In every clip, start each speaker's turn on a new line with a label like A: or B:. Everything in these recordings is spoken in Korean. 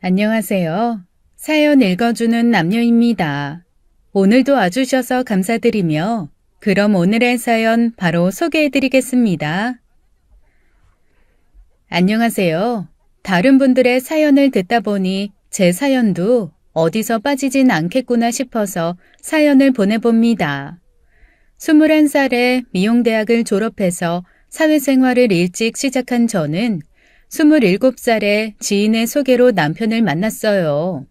A: 안녕하세요. 사연 읽어주는 남녀입니다. 오늘도 와주셔서 감사드리며 그럼 오늘의 사연 바로 소개해드리겠습니다. 안녕하세요. 다른 분들의 사연을 듣다 보니 제 사연도 어디서 빠지진 않겠구나 싶어서 사연을 보내봅니다. 21살에 미용대학을 졸업해서 사회생활을 일찍 시작한 저는 27살에 지인의 소개로 남편을 만났어요.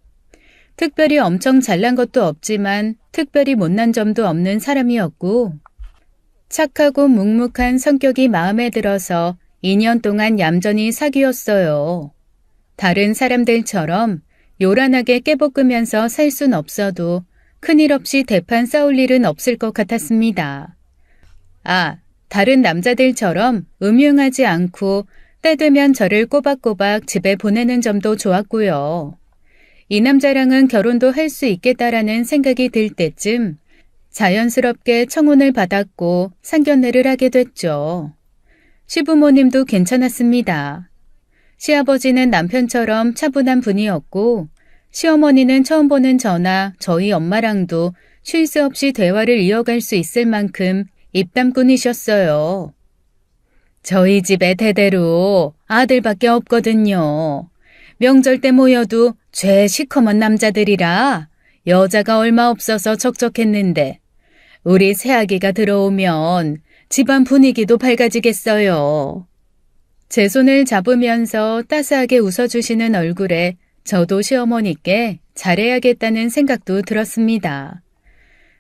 A: 특별히 엄청 잘난 것도 없지만 특별히 못난 점도 없는 사람이었고 착하고 묵묵한 성격이 마음에 들어서 2년 동안 얌전히 사귀었어요. 다른 사람들처럼 요란하게 깨볶으면서 살 순 없어도 큰일 없이 대판 싸울 일은 없을 것 같았습니다. 다른 남자들처럼 음흉하지 않고 때 되면 저를 꼬박꼬박 집에 보내는 점도 좋았고요. 이 남자랑은 결혼도 할 수 있겠다라는 생각이 들 때쯤 자연스럽게 청혼을 받았고 상견례를 하게 됐죠. 시부모님도 괜찮았습니다. 시아버지는 남편처럼 차분한 분이었고 시어머니는 처음 보는 저나 저희 엄마랑도 쉴 새 없이 대화를 이어갈 수 있을 만큼 입담꾼이셨어요. 저희 집에 대대로 아들밖에 없거든요. 명절 때 모여도 죄 시커먼 남자들이라 여자가 얼마 없어서 적적했는데 우리 새아기가 들어오면 집안 분위기도 밝아지겠어요. 제 손을 잡으면서 따스하게 웃어주시는 얼굴에 저도 시어머니께 잘해야겠다는 생각도 들었습니다.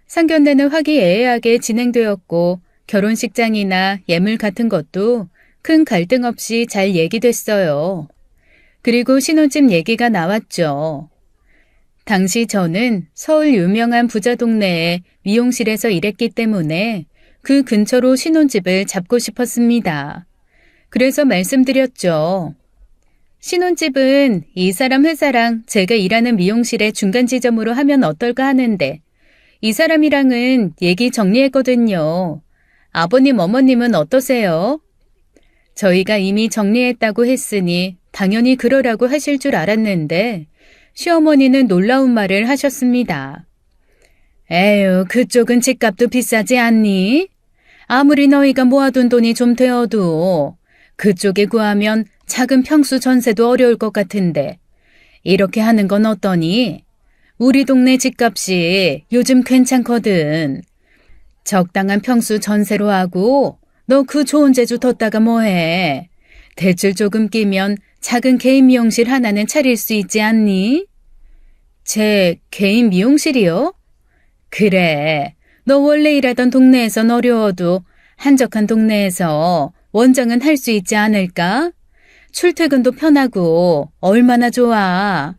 A: 상견례는 화기애애하게 진행되었고 결혼식장이나 예물 같은 것도 큰 갈등 없이 잘 얘기됐어요. 그리고 신혼집 얘기가 나왔죠. 당시 저는 서울 유명한 부자 동네에 미용실에서 일했기 때문에 그 근처로 신혼집을 잡고 싶었습니다. 그래서 말씀드렸죠. 신혼집은 이 사람 회사랑 제가 일하는 미용실의 중간 지점으로 하면 어떨까 하는데 이 사람이랑은 얘기 정리했거든요. 아버님, 어머님은 어떠세요? 저희가 이미 정리했다고 했으니 당연히 그러라고 하실 줄 알았는데 시어머니는 놀라운 말을 하셨습니다. 에휴, 그쪽은 집값도 비싸지 않니? 아무리 너희가 모아둔 돈이 좀 되어도 그쪽에 구하면 작은 평수 전세도 어려울 것 같은데 이렇게 하는 건 어떠니? 우리 동네 집값이 요즘 괜찮거든. 적당한 평수 전세로 하고 너 그 좋은 재주 뒀다가 뭐해? 대출 조금 끼면 작은 개인 미용실 하나는 차릴 수 있지 않니? 제 개인 미용실이요? 그래, 너 원래 일하던 동네에선 어려워도 한적한 동네에서 원장은 할 수 있지 않을까? 출퇴근도 편하고 얼마나 좋아.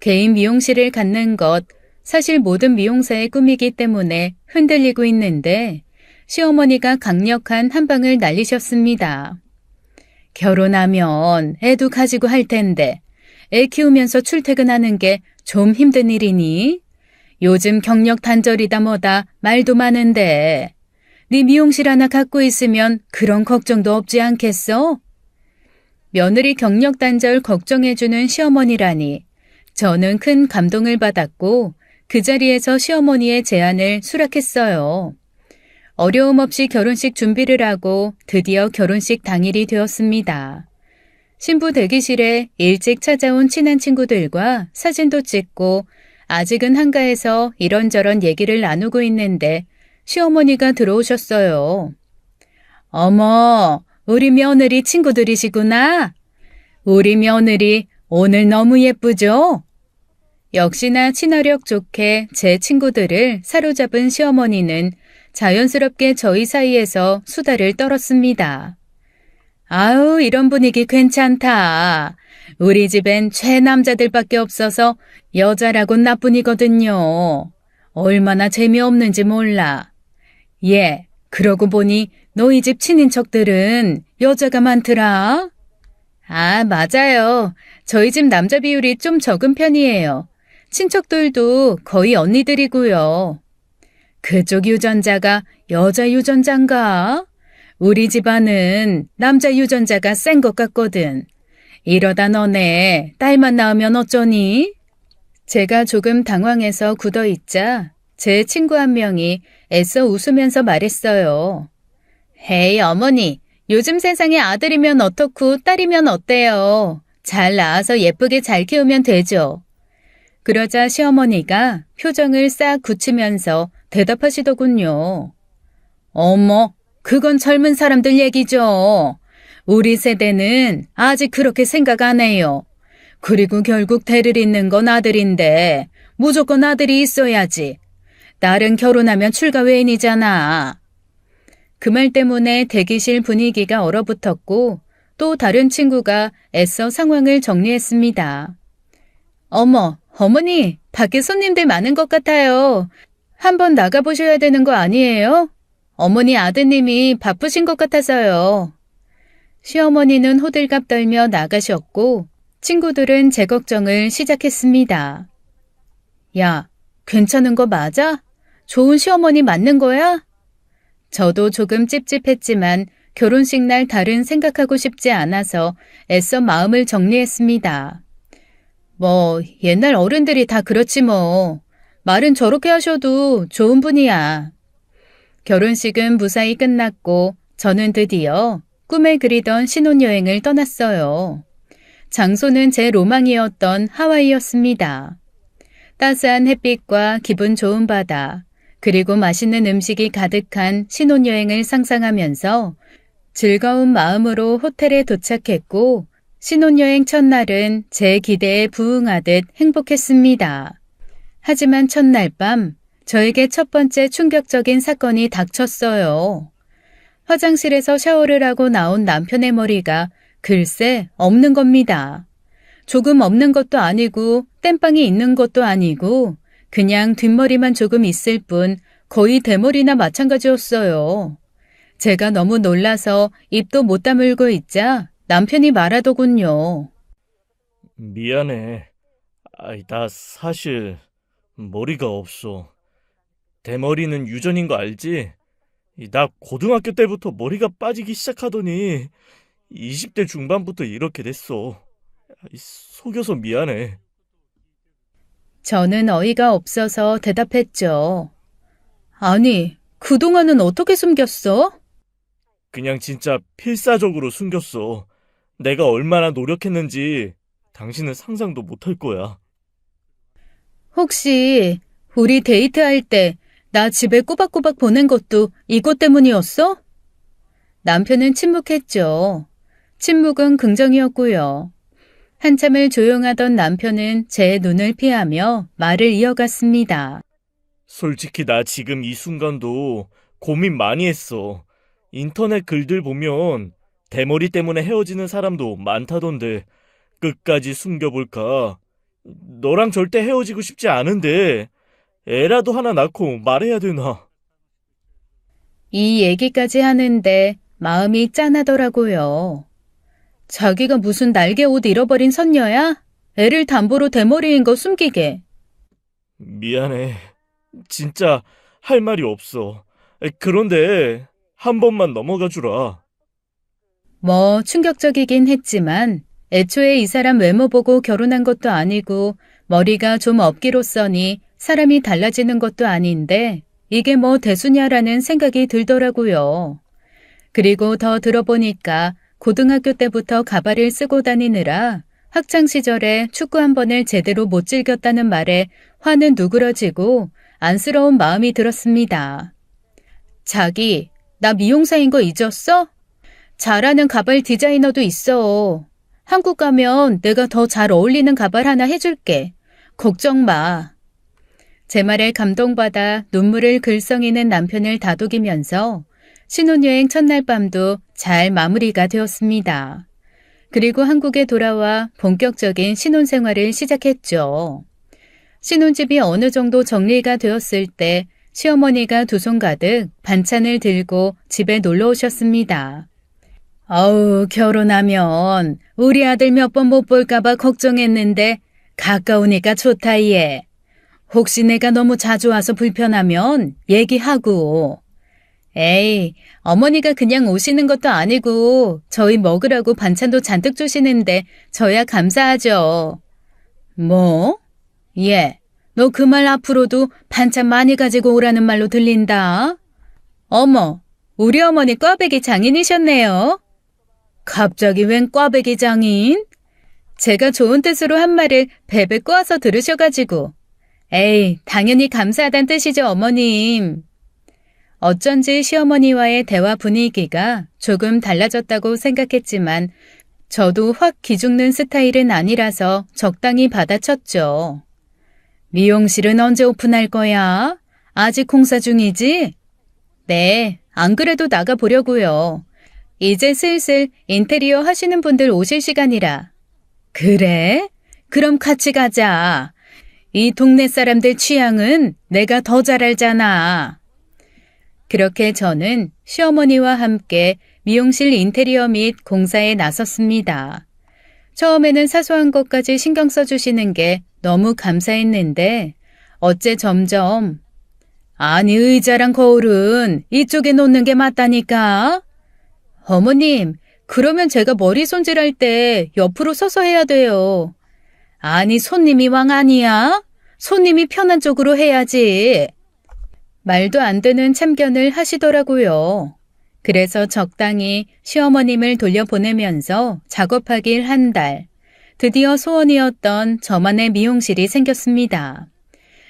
A: 개인 미용실을 갖는 것 사실 모든 미용사의 꿈이기 때문에 흔들리고 있는데 시어머니가 강력한 한 방을 날리셨습니다. 결혼하면 애도 가지고 할 텐데 애 키우면서 출퇴근하는 게 좀 힘든 일이니? 요즘 경력 단절이다 뭐다 말도 많은데 네 미용실 하나 갖고 있으면 그런 걱정도 없지 않겠어? 며느리 경력 단절 걱정해주는 시어머니라니 저는 큰 감동을 받았고 그 자리에서 시어머니의 제안을 수락했어요. 어려움 없이 결혼식 준비를 하고 드디어 결혼식 당일이 되었습니다. 신부 대기실에 일찍 찾아온 친한 친구들과 사진도 찍고 아직은 한가해서 이런저런 얘기를 나누고 있는데 시어머니가 들어오셨어요. 어머, 우리 며느리 친구들이시구나. 우리 며느리 오늘 너무 예쁘죠? 역시나 친화력 좋게 제 친구들을 사로잡은 시어머니는 자연스럽게 저희 사이에서 수다를 떨었습니다. 아우, 이런 분위기 괜찮다. 우리 집엔 최남자들밖에 없어서 여자라곤 나뿐이거든요. 얼마나 재미없는지 몰라. 예, 그러고 보니 너희 집 친인척들은 여자가 많더라. 맞아요. 저희 집 남자 비율이 좀 적은 편이에요. 친척들도 거의 언니들이고요. 그쪽 유전자가 여자 유전자인가? 우리 집안은 남자 유전자가 센 것 같거든. 이러다 너네 딸만 낳으면 어쩌니? 제가 조금 당황해서 굳어있자 제 친구 한 명이 애써 웃으면서 말했어요. 헤이 어머니, 요즘 세상에 아들이면 어떻고 딸이면 어때요? 잘 낳아서 예쁘게 잘 키우면 되죠. 그러자 시어머니가 표정을 싹 굳히면서 대답하시더군요. 어머, 그건 젊은 사람들 얘기죠. 우리 세대는 아직 그렇게 생각 안 해요. 그리고 결국 대를 잇는 건 아들인데 무조건 아들이 있어야지. 딸은 결혼하면 출가 외인이잖아. 그 말 때문에 대기실 분위기가 얼어붙었고 또 다른 친구가 애써 상황을 정리했습니다. 어머, 어머니, 밖에 손님들 많은 것 같아요. 한번 나가보셔야 되는 거 아니에요? 어머니 아드님이 바쁘신 것 같아서요. 시어머니는 호들갑 떨며 나가셨고 친구들은 제 걱정을 시작했습니다. 야, 괜찮은 거 맞아? 좋은 시어머니 맞는 거야? 저도 조금 찝찝했지만 결혼식 날 다른 생각하고 싶지 않아서 애써 마음을 정리했습니다. 뭐 옛날 어른들이 다 그렇지 뭐. 말은 저렇게 하셔도 좋은 분이야. 결혼식은 무사히 끝났고 저는 드디어 꿈에 그리던 신혼여행을 떠났어요. 장소는 제 로망이었던 하와이였습니다. 따스한 햇빛과 기분 좋은 바다, 그리고 맛있는 음식이 가득한 신혼여행을 상상하면서 즐거운 마음으로 호텔에 도착했고 신혼여행 첫날은 제 기대에 부응하듯 행복했습니다. 하지만 첫날 밤 저에게 첫 번째 충격적인 사건이 닥쳤어요. 화장실에서 샤워를 하고 나온 남편의 머리가 글쎄 없는 겁니다. 조금 없는 것도 아니고 땜빵이 있는 것도 아니고 그냥 뒷머리만 조금 있을 뿐 거의 대머리나 마찬가지였어요. 제가 너무 놀라서 입도 못 다물고 있자 남편이 말하더군요.
B: 미안해. 나 사실 머리가 없어. 대머리는 유전인 거 알지? 나 고등학교 때부터 머리가 빠지기 시작하더니 20대 중반부터 이렇게 됐어. 속여서 미안해.
A: 저는 어이가 없어서 대답했죠. 아니, 그동안은 어떻게 숨겼어?
B: 그냥 진짜 필사적으로 숨겼어. 내가 얼마나 노력했는지 당신은 상상도 못할 거야.
A: 혹시 우리 데이트할 때 나 집에 꼬박꼬박 보낸 것도 이것 때문이었어? 남편은 침묵했죠. 침묵은 긍정이었고요. 한참을 조용하던 남편은 제 눈을 피하며 말을 이어갔습니다.
B: 솔직히 나 지금 이 순간도 고민 많이 했어. 인터넷 글들 보면 대머리 때문에 헤어지는 사람도 많다던데 끝까지 숨겨볼까? 너랑 절대 헤어지고 싶지 않은데 애라도 하나 낳고 말해야 되나?
A: 이 얘기까지 하는데 마음이 짠하더라고요. 자기가 무슨 날개 옷 잃어버린 선녀야? 애를 담보로 대머리인 거 숨기게.
B: 미안해. 진짜 할 말이 없어. 그런데 한 번만 넘어가 주라.
A: 뭐 충격적이긴 했지만 애초에 이 사람 외모 보고 결혼한 것도 아니고 머리가 좀 없기로써니 사람이 달라지는 것도 아닌데 이게 뭐 대수냐라는 생각이 들더라고요. 그리고 더 들어보니까 고등학교 때부터 가발을 쓰고 다니느라 학창시절에 축구 한 번을 제대로 못 즐겼다는 말에 화는 누그러지고 안쓰러운 마음이 들었습니다. 자기, 나 미용사인 거 잊었어? 잘하는 가발 디자이너도 있어. 한국 가면 내가 더 잘 어울리는 가발 하나 해줄게. 걱정 마. 제 말에 감동받아 눈물을 글썽이는 남편을 다독이면서 신혼여행 첫날 밤도 잘 마무리가 되었습니다. 그리고 한국에 돌아와 본격적인 신혼생활을 시작했죠. 신혼집이 어느 정도 정리가 되었을 때 시어머니가 두 손 가득 반찬을 들고 집에 놀러 오셨습니다. 어우, 결혼하면 우리 아들 몇 번 못 볼까봐 걱정했는데 가까우니까 좋다 얘. 혹시 내가 너무 자주 와서 불편하면 얘기하고. 에이, 어머니가 그냥 오시는 것도 아니고 저희 먹으라고 반찬도 잔뜩 주시는데 저야 감사하죠. 뭐? 예, 너 그 말 앞으로도 반찬 많이 가지고 오라는 말로 들린다. 어머, 우리 어머니 꽈배기 장인이셨네요. 갑자기 웬 꽈배기 장인? 제가 좋은 뜻으로 한 말을 베베 꼬아서 들으셔가지고. 에이, 당연히 감사하단 뜻이죠, 어머님. 어쩐지 시어머니와의 대화 분위기가 조금 달라졌다고 생각했지만 저도 확 기죽는 스타일은 아니라서 적당히 받아쳤죠. 미용실은 언제 오픈할 거야? 아직 공사 중이지? 네, 안 그래도 나가보려고요. 이제 슬슬 인테리어 하시는 분들 오실 시간이라. 그래? 그럼 같이 가자. 이 동네 사람들 취향은 내가 더 잘 알잖아. 그렇게 저는 시어머니와 함께 미용실 인테리어 및 공사에 나섰습니다. 처음에는 사소한 것까지 신경 써주시는 게 너무 감사했는데 어째 점점 아니 의자랑 거울은 이쪽에 놓는 게 맞다니까. 어머님, 그러면 제가 머리 손질할 때 옆으로 서서 해야 돼요. 아니 손님이 왕 아니야? 손님이 편한 쪽으로 해야지. 말도 안 되는 참견을 하시더라고요. 그래서 적당히 시어머님을 돌려보내면서 작업하길 한 달. 드디어 소원이었던 저만의 미용실이 생겼습니다.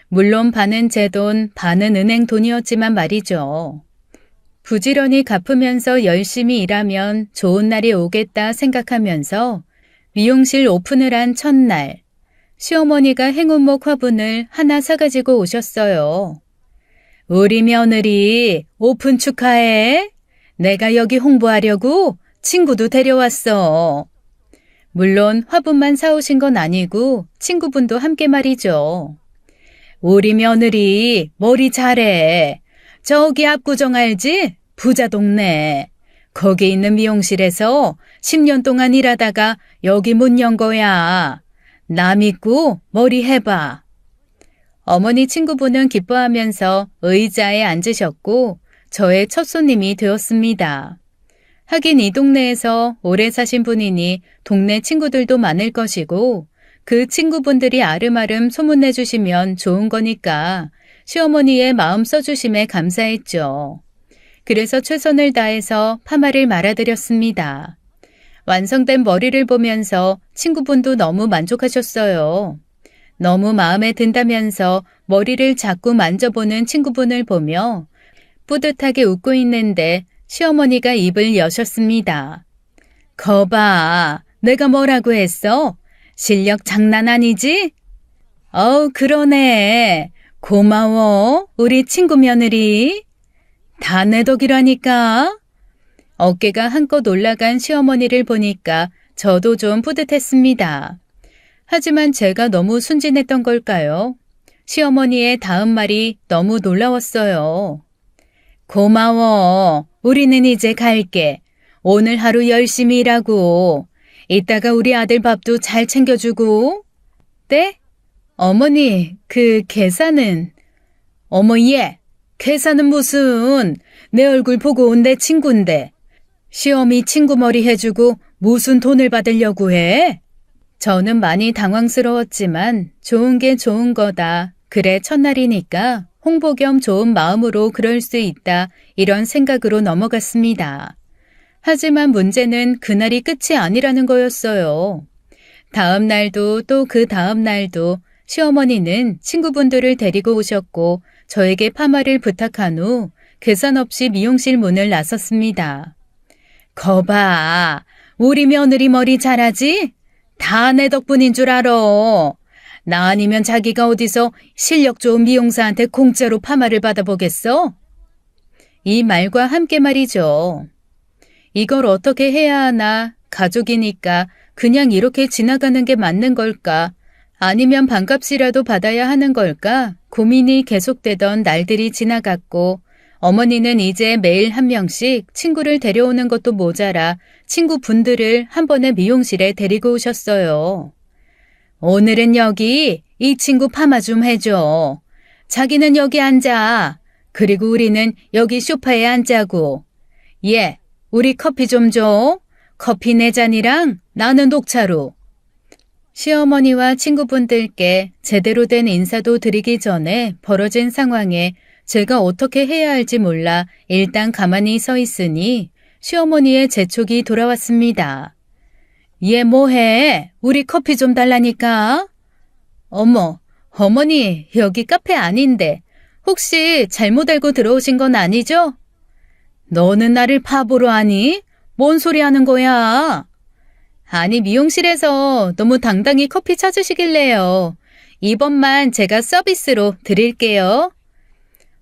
A: 물론 반은 제 돈, 반은 은행 돈이었지만 말이죠. 부지런히 갚으면서 열심히 일하면 좋은 날이 오겠다 생각하면서 미용실 오픈을 한 첫날, 시어머니가 행운목 화분을 하나 사가지고 오셨어요. 우리 며느리 오픈 축하해. 내가 여기 홍보하려고 친구도 데려왔어. 물론 화분만 사오신 건 아니고 친구분도 함께 말이죠. 우리 며느리 머리 잘해. 저기 압구정 알지? 부자 동네. 거기 있는 미용실에서 10년 동안 일하다가 여기 문 연 거야. 나 믿고 머리 해봐. 어머니 친구분은 기뻐하면서 의자에 앉으셨고 저의 첫 손님이 되었습니다. 하긴 이 동네에서 오래 사신 분이니 동네 친구들도 많을 것이고 그 친구분들이 아름아름 소문내주시면 좋은 거니까 시어머니의 마음 써주심에 감사했죠. 그래서 최선을 다해서 파마를 말아드렸습니다. 완성된 머리를 보면서 친구분도 너무 만족하셨어요. 너무 마음에 든다면서 머리를 자꾸 만져보는 친구분을 보며 뿌듯하게 웃고 있는데 시어머니가 입을 여셨습니다. 거봐, 내가 뭐라고 했어? 실력 장난 아니지? 그러네. 고마워, 우리 친구 며느리. 다 내 덕이라니까. 어깨가 한껏 올라간 시어머니를 보니까 저도 좀 뿌듯했습니다. 하지만 제가 너무 순진했던 걸까요? 시어머니의 다음 말이 너무 놀라웠어요. 고마워. 우리는 이제 갈게. 오늘 하루 열심히 일하고 이따가 우리 아들 밥도 잘 챙겨주고. 네? 어머니, 그 계산은? 어머 얘, 계산은 무슨. 내 얼굴 보고 온 내 친구인데. 시어미 친구 머리 해주고 무슨 돈을 받으려고 해? 저는 많이 당황스러웠지만 좋은 게 좋은 거다. 그래 첫날이니까 홍보 겸 좋은 마음으로 그럴 수 있다. 이런 생각으로 넘어갔습니다. 하지만 문제는 그날이 끝이 아니라는 거였어요. 다음 날도 또 그 다음 날도 시어머니는 친구분들을 데리고 오셨고 저에게 파마를 부탁한 후 계산 없이 미용실 문을 나섰습니다. 거봐, 우리 며느리 머리 잘하지? 다 내 덕분인 줄 알아. 나 아니면 자기가 어디서 실력 좋은 미용사한테 공짜로 파마를 받아보겠어? 이 말과 함께 말이죠. 이걸 어떻게 해야 하나? 가족이니까 그냥 이렇게 지나가는 게 맞는 걸까? 아니면 반값이라도 받아야 하는 걸까? 고민이 계속되던 날들이 지나갔고 어머니는 이제 매일 한 명씩 친구를 데려오는 것도 모자라 친구분들을 한 번에 미용실에 데리고 오셨어요. 오늘은 여기 이 친구 파마 좀 해줘. 자기는 여기 앉아. 그리고 우리는 여기 소파에 앉자고. 예, 우리 커피 좀 줘. 커피 4잔이랑 나는 녹차로. 시어머니와 친구분들께 제대로 된 인사도 드리기 전에 벌어진 상황에 제가 어떻게 해야 할지 몰라 일단 가만히 서 있으니 시어머니의 재촉이 돌아왔습니다. 얘 뭐해? 우리 커피 좀 달라니까. 어머, 어머니 여기 카페 아닌데 혹시 잘못 알고 들어오신 건 아니죠? 너는 나를 바보로 아니? 뭔 소리 하는 거야? 아니, 미용실에서 너무 당당히 커피 찾으시길래요. 이번만 제가 서비스로 드릴게요.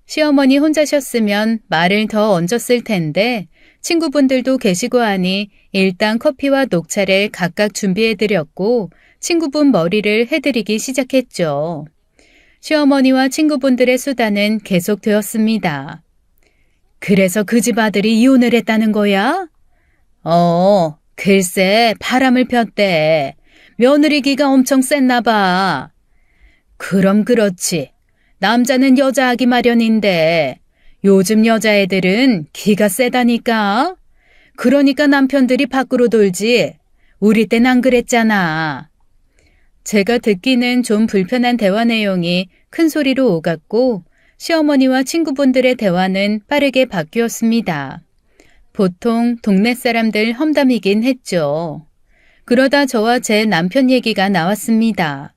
A: 시어머니 혼자셨으면 말을 더 얹었을 텐데 친구분들도 계시고 하니 일단 커피와 녹차를 각각 준비해드렸고 친구분 머리를 해드리기 시작했죠. 시어머니와 친구분들의 수다는 계속되었습니다. 그래서 그 집 아들이 이혼을 했다는 거야? 글쎄 바람을 폈대. 며느리기가 엄청 셌나 봐. 그럼 그렇지. 남자는 여자하기 마련인데 요즘 여자애들은 기가 세다니까. 그러니까 남편들이 밖으로 돌지. 우리 땐 안 그랬잖아. 제가 듣기는 좀 불편한 대화 내용이 큰 소리로 오갔고 시어머니와 친구분들의 대화는 빠르게 바뀌었습니다. 보통 동네 사람들 험담이긴 했죠. 그러다 저와 제 남편 얘기가 나왔습니다.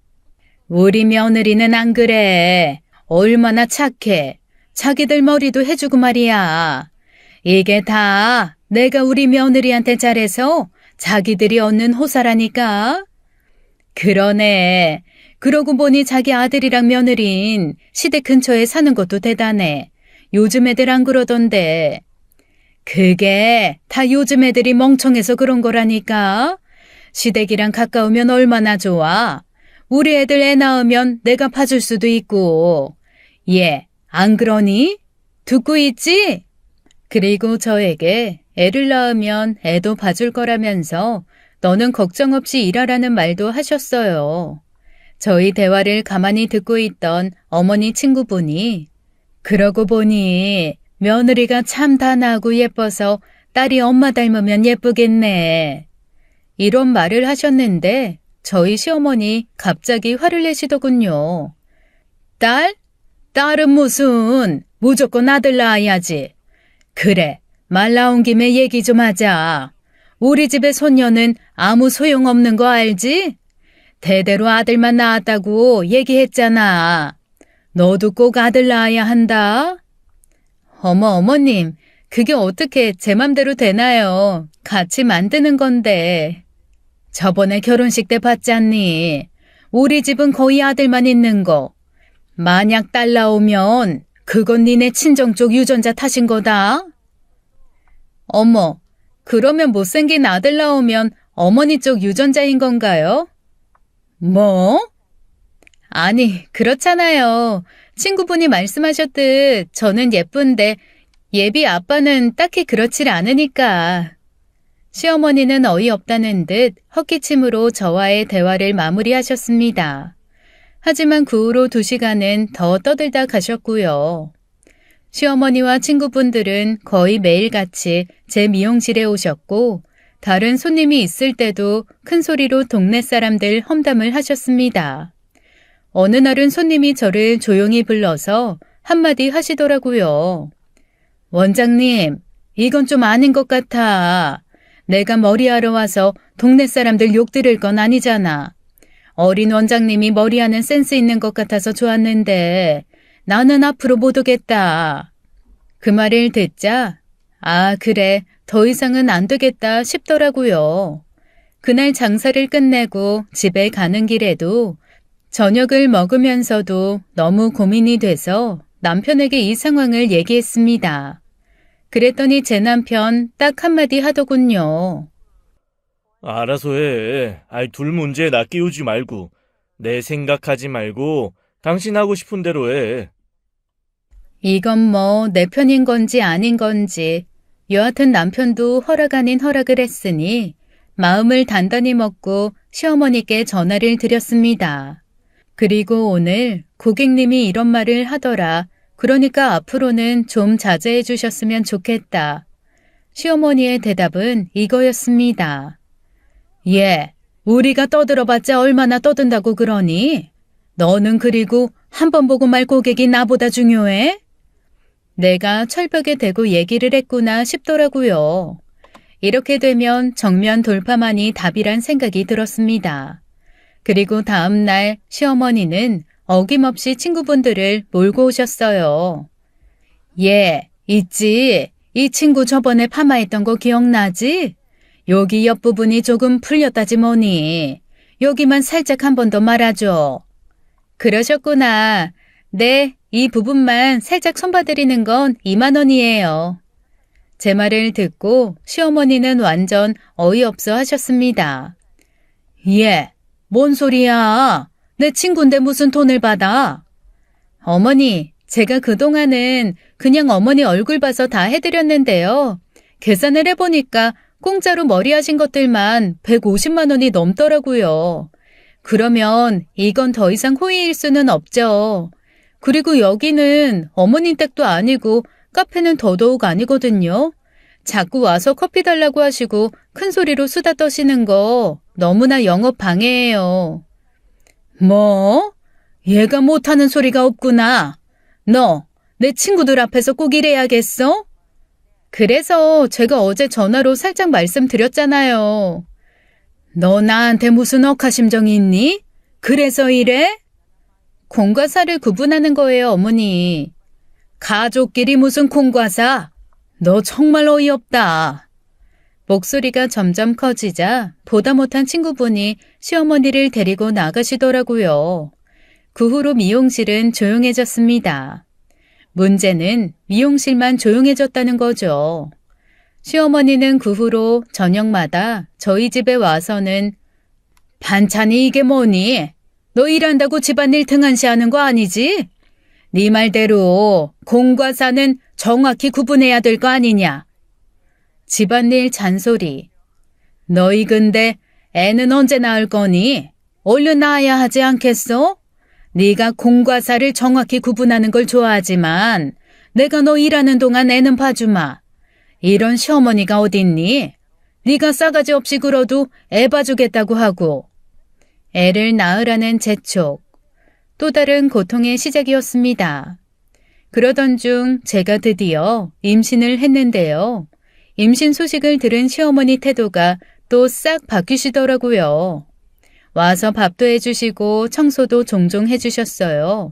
A: 우리 며느리는 안 그래. 얼마나 착해. 자기들 머리도 해주고 말이야. 이게 다 내가 우리 며느리한테 잘해서 자기들이 얻는 호사라니까. 그러네. 그러고 보니 자기 아들이랑 며느린 시댁 근처에 사는 것도 대단해. 요즘 애들 안 그러던데. 그게 다 요즘 애들이 멍청해서 그런 거라니까. 시댁이랑 가까우면 얼마나 좋아. 우리 애들 애 낳으면 내가 봐줄 수도 있고. 얘, 안 그러니? 듣고 있지? 그리고 저에게 애를 낳으면 애도 봐줄 거라면서 너는 걱정 없이 일하라는 말도 하셨어요. 저희 대화를 가만히 듣고 있던 어머니 친구분이 그러고 보니 며느리가 참 단아하고 예뻐서 딸이 엄마 닮으면 예쁘겠네. 이런 말을 하셨는데 저희 시어머니 갑자기 화를 내시더군요. 딸? 딸은 무슨 무조건 아들 낳아야지. 그래, 말 나온 김에 얘기 좀 하자. 우리 집의 손녀는 아무 소용없는 거 알지? 대대로 아들만 낳았다고 얘기했잖아. 너도 꼭 아들 낳아야 한다. 어머님, 그게 어떻게 제 맘대로 되나요? 같이 만드는 건데. 저번에 결혼식 때 봤잖니. 우리 집은 거의 아들만 있는 거. 만약 딸 나오면 그건 니네 친정 쪽 유전자 탓인 거다. 어머, 그러면 못생긴 아들 나오면 어머니 쪽 유전자인 건가요? 뭐? 아니, 그렇잖아요. 친구분이 말씀하셨듯 저는 예쁜데 예비 아빠는 딱히 그렇질 않으니까. 시어머니는 어이없다는 듯 헛기침으로 저와의 대화를 마무리하셨습니다. 하지만 그 후로 2시간은 더 떠들다 가셨고요. 시어머니와 친구분들은 거의 매일같이 제 미용실에 오셨고 다른 손님이 있을 때도 큰 소리로 동네 사람들 험담을 하셨습니다. 어느 날은 손님이 저를 조용히 불러서 한마디 하시더라고요. 원장님, 이건 좀 아닌 것 같아. 내가 머리하러 와서 동네 사람들 욕 들을 건 아니잖아. 어린 원장님이 머리하는 센스 있는 것 같아서 좋았는데 나는 앞으로 못 오겠다. 그 말을 듣자 아 그래 더 이상은 안 되겠다 싶더라고요. 그날 장사를 끝내고 집에 가는 길에도 저녁을 먹으면서도 너무 고민이 돼서 남편에게 이 상황을 얘기했습니다. 그랬더니 제 남편 딱 한마디 하더군요.
B: 알아서 해. 둘 문제에 나 끼우지 말고. 내 생각하지 말고 당신 하고 싶은 대로 해.
A: 이건 뭐 내 편인 건지 아닌 건지 여하튼 남편도 허락 아닌 허락을 했으니 마음을 단단히 먹고 시어머니께 전화를 드렸습니다. 그리고 오늘 고객님이 이런 말을 하더라 그러니까 앞으로는 좀 자제해 주셨으면 좋겠다. 시어머니의 대답은 이거였습니다. 예, 우리가 떠들어봤자 얼마나 떠든다고 그러니? 너는 그리고 한 번 보고 말 고객이 나보다 중요해? 내가 철벽에 대고 얘기를 했구나 싶더라고요. 이렇게 되면 정면 돌파만이 답이란 생각이 들었습니다. 그리고 다음 날 시어머니는 어김없이 친구분들을 몰고 오셨어요. 예, 있지. 이 친구 저번에 파마했던 거 기억나지? 여기 옆부분이 조금 풀렸다지 뭐니. 여기만 살짝 한 번 더 말아줘. 그러셨구나. 네, 이 부분만 살짝 손봐드리는 건 2만 원이에요. 제 말을 듣고 시어머니는 완전 어이없어 하셨습니다. 예, 뭔 소리야? 내 친구인데 무슨 돈을 받아? 어머니, 제가 그동안은 그냥 어머니 얼굴 봐서 다 해드렸는데요. 계산을 해보니까 공짜로 머리 하신 것들만 150만 원이 넘더라고요. 그러면 이건 더 이상 호의일 수는 없죠. 그리고 여기는 어머님 댁도 아니고 카페는 더더욱 아니거든요. 자꾸 와서 커피 달라고 하시고 큰 소리로 수다 떠시는 거 너무나 영업 방해예요. 뭐? 얘가 못하는 소리가 없구나. 너, 내 친구들 앞에서 꼭 이래야겠어? 그래서 제가 어제 전화로 살짝 말씀드렸잖아요. 너 나한테 무슨 억하심정이 있니? 그래서 이래? 공과 사를 구분하는 거예요, 어머니. 가족끼리 무슨 공과 사? 너 정말 어이없다. 목소리가 점점 커지자 보다 못한 친구분이 시어머니를 데리고 나가시더라고요. 그 후로 미용실은 조용해졌습니다. 문제는 미용실만 조용해졌다는 거죠. 시어머니는 그 후로 저녁마다 저희 집에 와서는 반찬이 이게 뭐니? 너 일한다고 집안일 등한시하는 거 아니지? 네 말대로 공과 사는 정확히 구분해야 될 거 아니냐? 집안일 잔소리. 너희 근데 애는 언제 낳을 거니? 얼른 낳아야 하지 않겠어? 네가 공과 사를 정확히 구분하는 걸 좋아하지만 내가 너 일하는 동안 애는 봐주마. 이런 시어머니가 어딨니? 네가 싸가지 없이 굴어도 애 봐주겠다고 하고. 애를 낳으라는 재촉. 또 다른 고통의 시작이었습니다. 그러던 중 제가 드디어 임신을 했는데요. 임신 소식을 들은 시어머니 태도가 또 싹 바뀌시더라고요. 와서 밥도 해주시고 청소도 종종 해주셨어요.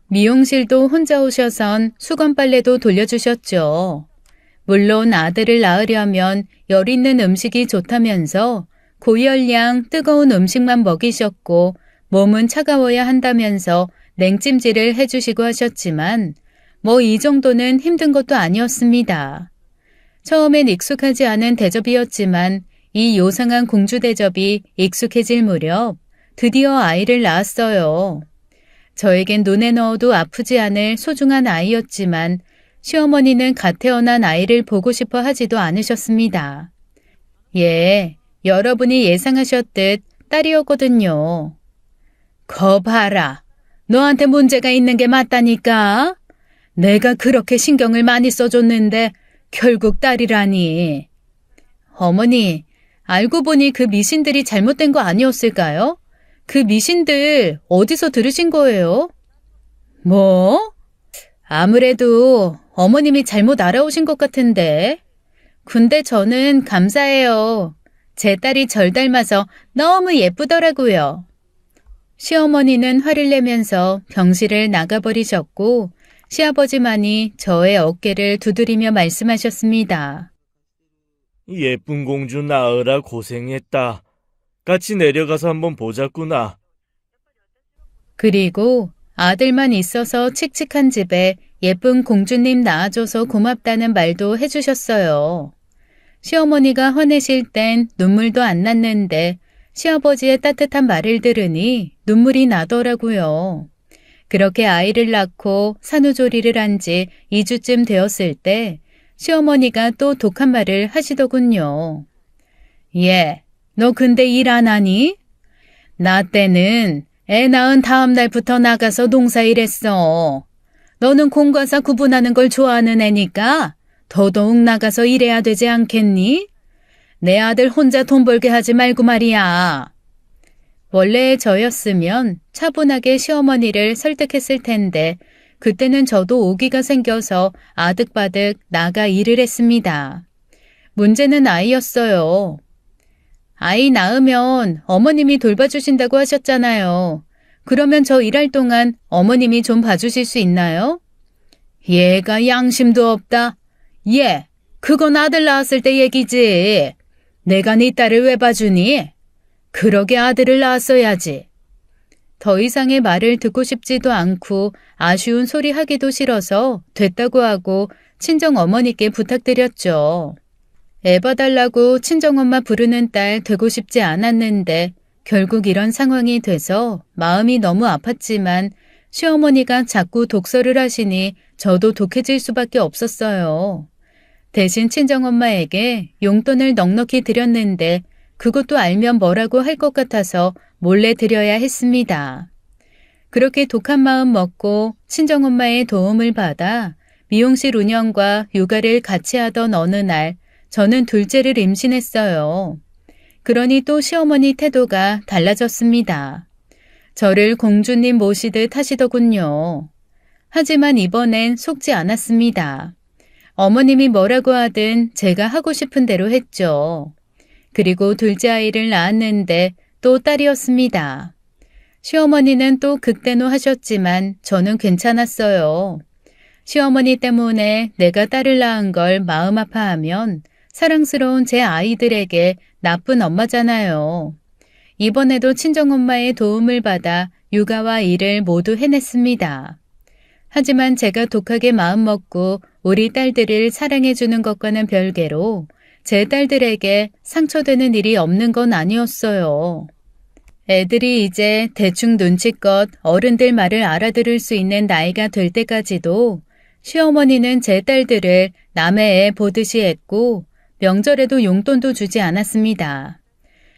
A: 미용실도 혼자 오셔선 수건 빨래도 돌려주셨죠. 물론 아들을 낳으려면 열 있는 음식이 좋다면서 고열량 뜨거운 음식만 먹이셨고 몸은 차가워야 한다면서 냉찜질을 해주시고 하셨지만 뭐 이 정도는 힘든 것도 아니었습니다. 처음엔 익숙하지 않은 대접이었지만 이 요상한 공주 대접이 익숙해질 무렵 드디어 아이를 낳았어요. 저에겐 눈에 넣어도 아프지 않을 소중한 아이였지만 시어머니는 갓 태어난 아이를 보고 싶어 하지도 않으셨습니다. 예, 여러분이 예상하셨듯 딸이었거든요. 거 봐라. 너한테 문제가 있는 게 맞다니까. 내가 그렇게 신경을 많이 써줬는데 결국 딸이라니. 어머니, 알고 보니 그 미신들이 잘못된 거 아니었을까요? 그 미신들 어디서 들으신 거예요? 뭐? 아무래도 어머님이 잘못 알아오신 것 같은데. 근데 저는 감사해요. 제 딸이 절 닮아서 너무 예쁘더라고요. 시어머니는 화를 내면서 병실을 나가버리셨고 시아버지만이 저의 어깨를 두드리며 말씀하셨습니다.
B: 예쁜 공주 낳으라 고생했다. 같이 내려가서 한번 보자꾸나.
A: 그리고 아들만 있어서 칙칙한 집에 예쁜 공주님 낳아줘서 고맙다는 말도 해주셨어요. 시어머니가 화내실 땐 눈물도 안 났는데 시아버지의 따뜻한 말을 들으니 눈물이 나더라고요. 그렇게 아이를 낳고 산후조리를 한 지 2주쯤 되었을 때 시어머니가 또 독한 말을 하시더군요. 예, 너 근데 일 안 하니? 나 때는 애 낳은 다음 날부터 나가서 농사일했어. 너는 공과사 구분하는 걸 좋아하는 애니까 더더욱 나가서 일해야 되지 않겠니? 내 아들 혼자 돈 벌게 하지 말고 말이야. 원래 저였으면 차분하게 시어머니를 설득했을 텐데 그때는 저도 오기가 생겨서 아득바득 나가 일을 했습니다. 문제는 아이였어요. 아이 낳으면 어머님이 돌봐주신다고 하셨잖아요. 그러면 저 일할 동안 어머님이 좀 봐주실 수 있나요? 얘가 양심도 없다. 얘, 그건 아들 낳았을 때 얘기지. 내가 네 딸을 왜 봐주니? 그러게 아들을 낳았어야지. 더 이상의 말을 듣고 싶지도 않고 아쉬운 소리 하기도 싫어서 됐다고 하고 친정어머니께 부탁드렸죠. 애 봐달라고 친정엄마 부르는 딸 되고 싶지 않았는데 결국 이런 상황이 돼서 마음이 너무 아팠지만 시어머니가 자꾸 독설을 하시니 저도 독해질 수밖에 없었어요. 대신 친정엄마에게 용돈을 넉넉히 드렸는데 그것도 알면 뭐라고 할 것 같아서 몰래 드려야 했습니다. 그렇게 독한 마음 먹고 친정엄마의 도움을 받아 미용실 운영과 육아를 같이 하던 어느 날 저는 둘째를 임신했어요. 그러니 또 시어머니 태도가 달라졌습니다. 저를 공주님 모시듯 하시더군요. 하지만 이번엔 속지 않았습니다. 어머님이 뭐라고 하든 제가 하고 싶은 대로 했죠. 그리고 둘째 아이를 낳았는데 또 딸이었습니다. 시어머니는 또 극대노 하셨지만 저는 괜찮았어요. 시어머니 때문에 내가 딸을 낳은 걸 마음 아파하면 사랑스러운 제 아이들에게 나쁜 엄마잖아요. 이번에도 친정엄마의 도움을 받아 육아와 일을 모두 해냈습니다. 하지만 제가 독하게 마음먹고 우리 딸들을 사랑해주는 것과는 별개로 제 딸들에게 상처되는 일이 없는 건 아니었어요. 애들이 이제 대충 눈치껏 어른들 말을 알아들을 수 있는 나이가 될 때까지도 시어머니는 제 딸들을 남의 애 보듯이 했고 명절에도 용돈도 주지 않았습니다.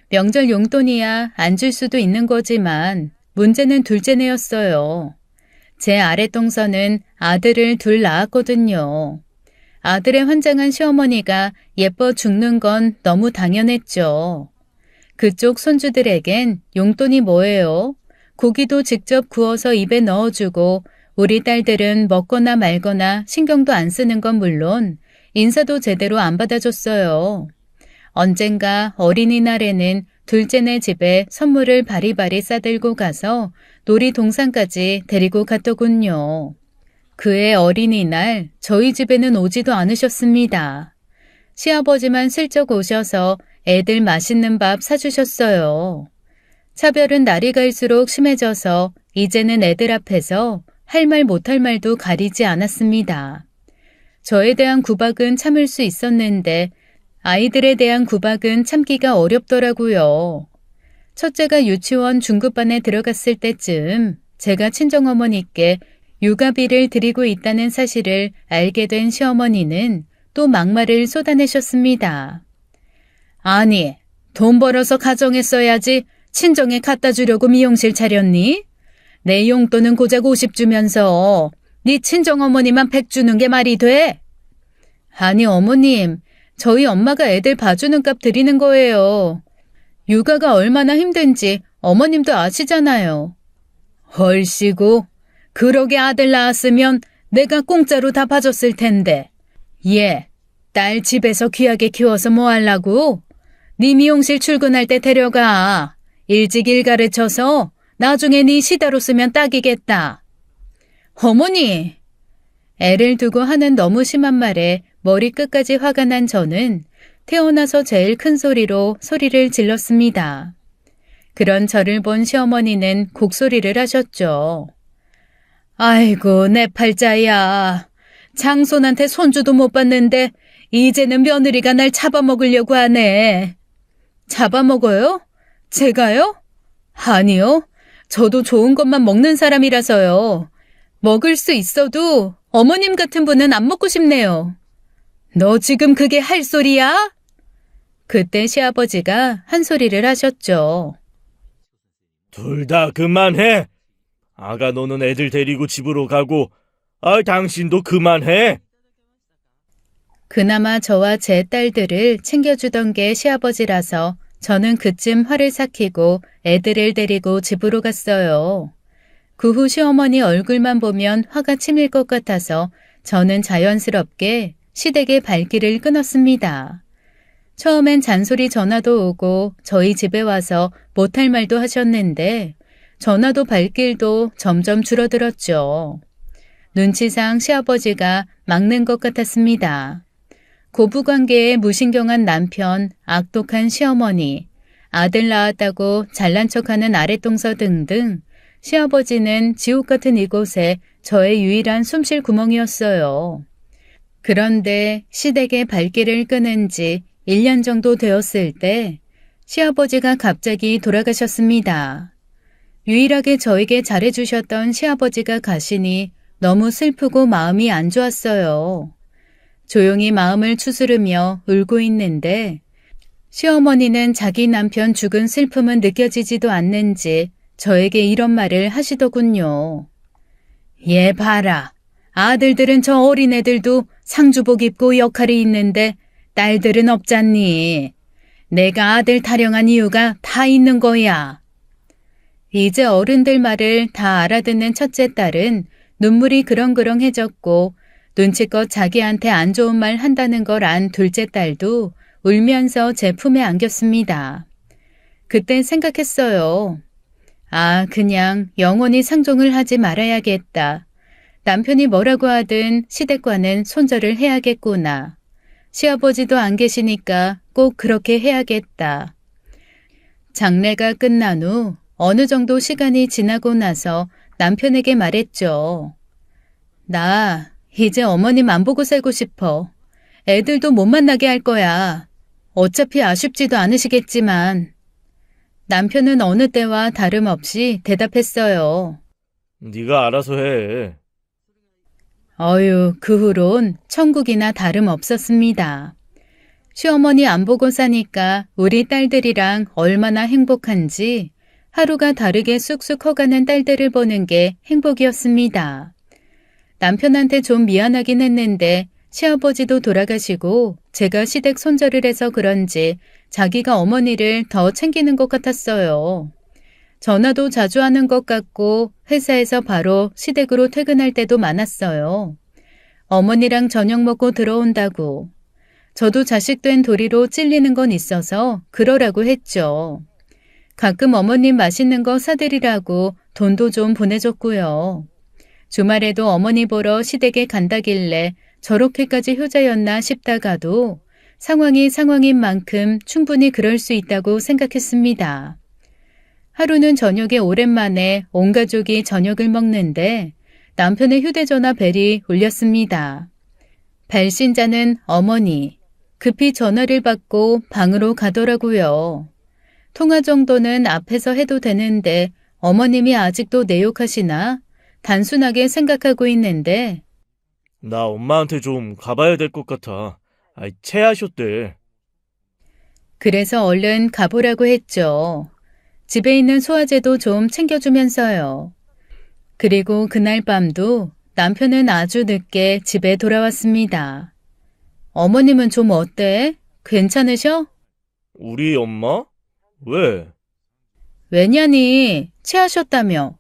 A: 명절 용돈이야 안 줄 수도 있는 거지만 문제는 둘째네였어요. 제 아랫동서는 아들을 둘 낳았거든요. 아들의 환장한 시어머니가 예뻐 죽는 건 너무 당연했죠. 그쪽 손주들에겐 용돈이 뭐예요? 고기도 직접 구워서 입에 넣어주고 우리 딸들은 먹거나 말거나 신경도 안 쓰는 건 물론 인사도 제대로 안 받아줬어요. 언젠가 어린이날에는 둘째네 집에 선물을 바리바리 싸들고 가서 놀이동산까지 데리고 갔더군요. 그해 어린이날 저희 집에는 오지도 않으셨습니다. 시아버지만 슬쩍 오셔서 애들 맛있는 밥 사주셨어요. 차별은 날이 갈수록 심해져서 이제는 애들 앞에서 할 말 못할 말도 가리지 않았습니다. 저에 대한 구박은 참을 수 있었는데 아이들에 대한 구박은 참기가 어렵더라고요. 첫째가 유치원 중급반에 들어갔을 때쯤 제가 친정어머니께 육아비를 드리고 있다는 사실을 알게 된 시어머니는 또 막말을 쏟아내셨습니다. 아니, 돈 벌어서 가정에 써야지 친정에 갖다 주려고 미용실 차렸니? 내 용돈은 고작 50 주면서 네 친정어머니만 100 주는 게 말이 돼? 아니 어머님, 저희 엄마가 애들 봐주는 값 드리는 거예요. 육아가 얼마나 힘든지 어머님도 아시잖아요. 헐씨고, 그러게 아들 낳았으면 내가 공짜로 다 봐줬을 텐데. 얘, 딸 집에서 귀하게 키워서 뭐 하려고? 네 미용실 출근할 때 데려가. 일찍 일 가르쳐서 나중에 네 시다로 쓰면 딱이겠다. 어머니! 애를 두고 하는 너무 심한 말에 머리끝까지 화가 난 저는 태어나서 제일 큰 소리로 소리를 질렀습니다. 그런 저를 본 시어머니는 곡소리를 하셨죠. 아이고 내 팔자야. 장손한테 손주도 못 봤는데 이제는 며느리가 날 잡아먹으려고 하네. 잡아먹어요? 제가요? 아니요. 저도 좋은 것만 먹는 사람이라서요. 먹을 수 있어도 어머님 같은 분은 안 먹고 싶네요. 너 지금 그게 할 소리야? 그때 시아버지가 한 소리를 하셨죠.
B: 둘 다 그만해. 아가 너는 애들 데리고 집으로 가고 아, 당신도 그만해.
A: 그나마 저와 제 딸들을 챙겨주던 게 시아버지라서 저는 그쯤 화를 삭히고 애들을 데리고 집으로 갔어요. 그 후 시어머니 얼굴만 보면 화가 치밀 것 같아서 저는 자연스럽게 시댁의 발길을 끊었습니다. 처음엔 잔소리 전화도 오고 저희 집에 와서 못할 말도 하셨는데 전화도 발길도 점점 줄어들었죠. 눈치상 시아버지가 막는 것 같았습니다. 고부관계에 무신경한 남편, 악독한 시어머니, 아들 낳았다고 잘난 척하는 아랫동서 등등 시아버지는 지옥 같은 이곳에 저의 유일한 숨쉴 구멍이었어요. 그런데 시댁의 발길을 끊은 지 1년 정도 되었을 때 시아버지가 갑자기 돌아가셨습니다. 유일하게 저에게 잘해주셨던 시아버지가 가시니 너무 슬프고 마음이 안 좋았어요. 조용히 마음을 추스르며 울고 있는데 시어머니는 자기 남편 죽은 슬픔은 느껴지지도 않는지 저에게 이런 말을 하시더군요. 얘 봐라. 아들들은 저 어린애들도 상주복 입고 역할이 있는데 딸들은 없잖니. 내가 아들 타령한 이유가 다 있는 거야. 이제 어른들 말을 다 알아듣는 첫째 딸은 눈물이 그렁그렁해졌고 눈치껏 자기한테 안 좋은 말 한다는 걸 안 둘째 딸도 울면서 제 품에 안겼습니다. 그땐 생각했어요. 아, 그냥 영원히 상종을 하지 말아야겠다. 남편이 뭐라고 하든 시댁과는 손절을 해야겠구나. 시아버지도 안 계시니까 꼭 그렇게 해야겠다. 장례가 끝난 후 어느 정도 시간이 지나고 나서 남편에게 말했죠. 나 이제 어머님 안 보고 살고 싶어. 애들도 못 만나게 할 거야. 어차피 아쉽지도 않으시겠지만. 남편은 어느 때와 다름없이 대답했어요.
B: 네가 알아서 해.
A: 어휴, 그 후론 천국이나 다름없었습니다. 시어머니 안 보고 사니까 우리 딸들이랑 얼마나 행복한지 하루가 다르게 쑥쑥 커가는 딸들을 보는 게 행복이었습니다. 남편한테 좀 미안하긴 했는데 시아버지도 돌아가시고 제가 시댁 손절을 해서 그런지 자기가 어머니를 더 챙기는 것 같았어요. 전화도 자주 하는 것 같고 회사에서 바로 시댁으로 퇴근할 때도 많았어요. 어머니랑 저녁 먹고 들어온다고. 저도 자식 된 도리로 찔리는 건 있어서 그러라고 했죠. 가끔 어머님 맛있는 거 사드리라고 돈도 좀 보내줬고요. 주말에도 어머니 보러 시댁에 간다길래 저렇게까지 효자였나 싶다가도 상황이 상황인 만큼 충분히 그럴 수 있다고 생각했습니다. 하루는 저녁에 오랜만에 온 가족이 저녁을 먹는데 남편의 휴대전화 벨이 울렸습니다. 발신자는 어머니. 급히 전화를 받고 방으로 가더라고요. 통화 정도는 앞에서 해도 되는데 어머님이 아직도 내 욕하시나? 단순하게 생각하고 있는데
B: 나 엄마한테 좀 가봐야 될 것 같아. 체하셨대.
A: 그래서 얼른 가보라고 했죠. 집에 있는 소화제도 좀 챙겨주면서요. 그리고 그날 밤도 남편은 아주 늦게 집에 돌아왔습니다. 어머님은 좀 어때? 괜찮으셔?
B: 우리 엄마? 왜?
A: 왜냐니? 체하셨다며.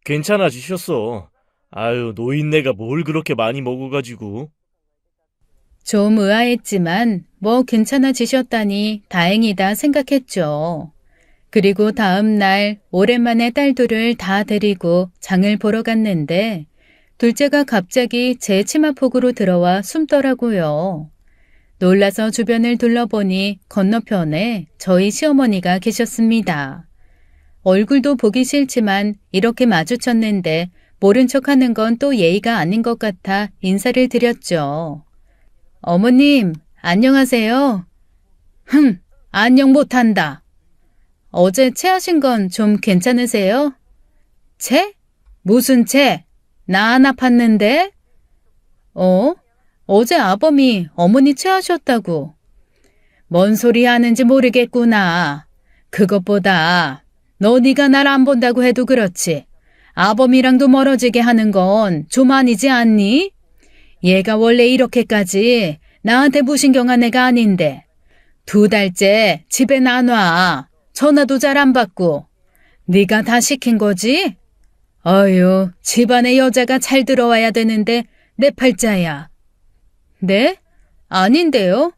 B: 괜찮아지셨어. 아유, 노인네가 뭘 그렇게 많이 먹어가지고.
A: 좀 의아했지만 뭐 괜찮아지셨다니 다행이다 생각했죠. 그리고 다음 날 오랜만에 딸 둘을 다 데리고 장을 보러 갔는데 둘째가 갑자기 제 치마폭으로 들어와 숨더라고요. 놀라서 주변을 둘러보니 건너편에 저희 시어머니가 계셨습니다. 얼굴도 보기 싫지만 이렇게 마주쳤는데 모른 척하는 건 또 예의가 아닌 것 같아 인사를 드렸죠. 어머님, 안녕하세요. 안녕 못한다. 어제 체하신 건 좀 괜찮으세요? 체? 무슨 체? 나 안 아팠는데? 어제 아범이 어머니 체하셨다고. 뭔 소리 하는지 모르겠구나. 그것보다 네가 날 안 본다고 해도 그렇지. 아범이랑도 멀어지게 하는 건 좀 아니지 않니? 얘가 원래 이렇게까지 나한테 무신경한 애가 아닌데 2달째 집에 안 와. 전화도 잘 안 받고. 네가 다 시킨 거지? 어휴, 집안에 여자가 잘 들어와야 되는데 내 팔자야. 네? 아닌데요?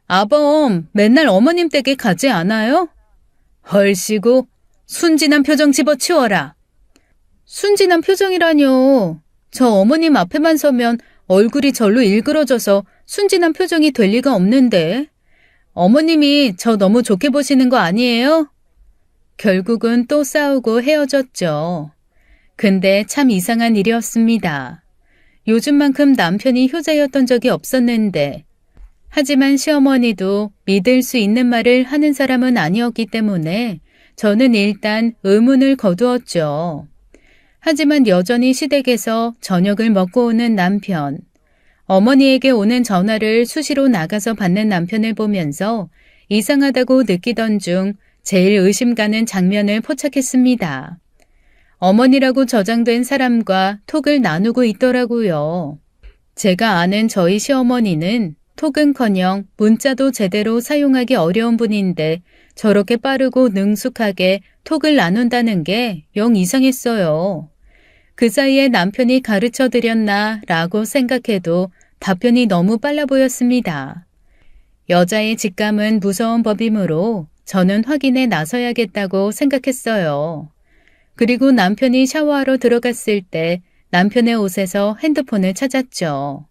A: 아범 맨날 어머님 댁에 가지 않아요? 헐시고 순진한 표정 집어치워라. 순진한 표정이라뇨. 저 어머님 앞에만 서면 얼굴이 절로 일그러져서 순진한 표정이 될 리가 없는데. 어머님이 저 너무 좋게 보시는 거 아니에요? 결국은 또 싸우고 헤어졌죠. 근데 참 이상한 일이었습니다. 요즘만큼 남편이 효자였던 적이 없었는데 하지만 시어머니도 믿을 수 있는 말을 하는 사람은 아니었기 때문에 저는 일단 의문을 거두었죠. 하지만 여전히 시댁에서 저녁을 먹고 오는 남편, 어머니에게 오는 전화를 수시로 나가서 받는 남편을 보면서 이상하다고 느끼던 중 제일 의심 가는 장면을 포착했습니다. 어머니라고 저장된 사람과 톡을 나누고 있더라고요. 제가 아는 저희 시어머니는 톡은커녕 문자도 제대로 사용하기 어려운 분인데 저렇게 빠르고 능숙하게 톡을 나눈다는 게 영 이상했어요. 그 사이에 남편이 가르쳐드렸나 라고 생각해도 답변이 너무 빨라 보였습니다. 여자의 직감은 무서운 법이므로 저는 확인에 나서야겠다고 생각했어요. 그리고 남편이 샤워하러 들어갔을 때 남편의 옷에서 핸드폰을 찾았죠.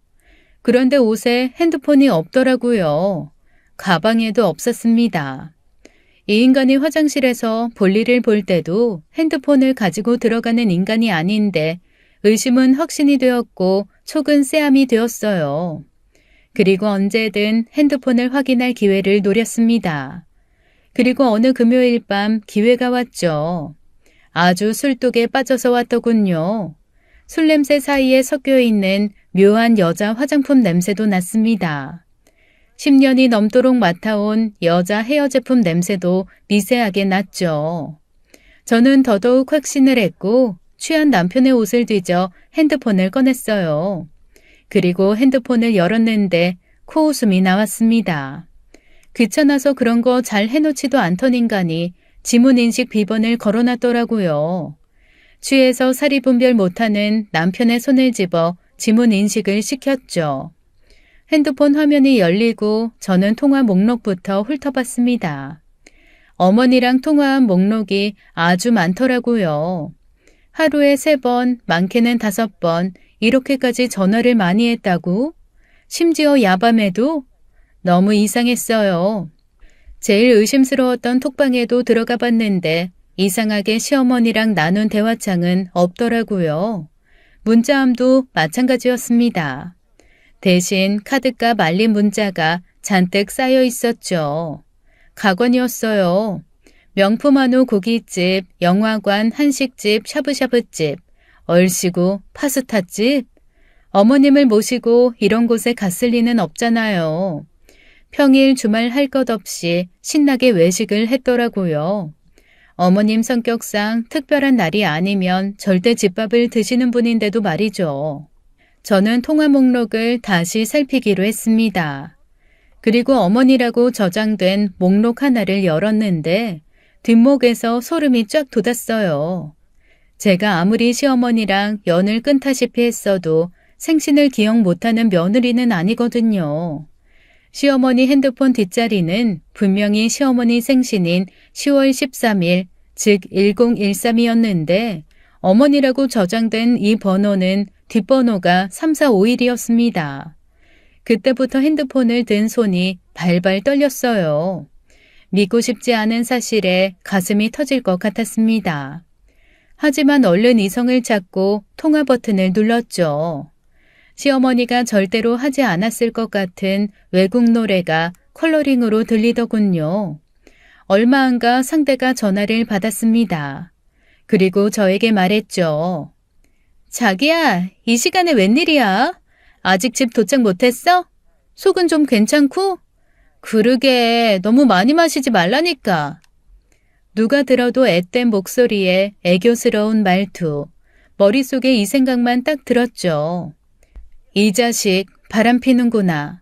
A: 그런데 옷에 핸드폰이 없더라고요. 가방에도 없었습니다. 이 인간이 화장실에서 볼일을 볼 때도 핸드폰을 가지고 들어가는 인간이 아닌데 의심은 확신이 되었고 촉은 쎄함이 되었어요. 그리고 언제든 핸드폰을 확인할 기회를 노렸습니다. 그리고 어느 금요일 밤 기회가 왔죠. 아주 술독에 빠져서 왔더군요. 술 냄새 사이에 섞여 있는 묘한 여자 화장품 냄새도 났습니다. 10년이 넘도록 맡아온 여자 헤어 제품 냄새도 미세하게 났죠. 저는 더더욱 확신을 했고 취한 남편의 옷을 뒤져 핸드폰을 꺼냈어요. 그리고 핸드폰을 열었는데 코웃음이 나왔습니다. 귀찮아서 그런 거 잘 해놓지도 않던 인간이 지문인식 비번을 걸어놨더라고요. 취해서 사리 분별 못하는 남편의 손을 집어 지문인식을 시켰죠. 핸드폰 화면이 열리고 저는 통화 목록부터 훑어봤습니다. 어머니랑 통화한 목록이 아주 많더라고요. 하루에 3번, 많게는 5번 이렇게까지 전화를 많이 했다고? 심지어 야밤에도? 너무 이상했어요. 제일 의심스러웠던 톡방에도 들어가 봤는데 이상하게 시어머니랑 나눈 대화창은 없더라고요. 문자함도 마찬가지였습니다. 대신 카드값 알림 문자가 잔뜩 쌓여 있었죠. 가관이었어요. 명품 한우 고깃집, 영화관, 한식집, 샤브샤브집, 얼씨구 파스타집. 어머님을 모시고 이런 곳에 갔을 리는 없잖아요. 평일 주말 할 것 없이 신나게 외식을 했더라고요. 어머님 성격상 특별한 날이 아니면 절대 집밥을 드시는 분인데도 말이죠. 저는 통화 목록을 다시 살피기로 했습니다. 그리고 어머니라고 저장된 목록 하나를 열었는데 뒷목에서 소름이 쫙 돋았어요. 제가 아무리 시어머니랑 연을 끊다시피 했어도 생신을 기억 못하는 며느리는 아니거든요. 시어머니 핸드폰 뒷자리는 분명히 시어머니 생신인 10월 13일, 즉 1013이었는데 어머니라고 저장된 이 번호는 뒷번호가 3451이었습니다. 그때부터 핸드폰을 든 손이 발발 떨렸어요. 믿고 싶지 않은 사실에 가슴이 터질 것 같았습니다. 하지만 얼른 이성을 찾고 통화 버튼을 눌렀죠. 시어머니가 절대로 하지 않았을 것 같은 외국 노래가 컬러링으로 들리더군요. 얼마 안가 상대가 전화를 받았습니다. 그리고 저에게 말했죠. 자기야, 이 시간에 웬일이야? 아직 집 도착 못했어? 속은 좀 괜찮고? 그러게, 너무 많이 마시지 말라니까. 누가 들어도 앳된 목소리에 애교스러운 말투, 머릿속에 이 생각만 딱 들었죠. 이 자식 바람 피는구나.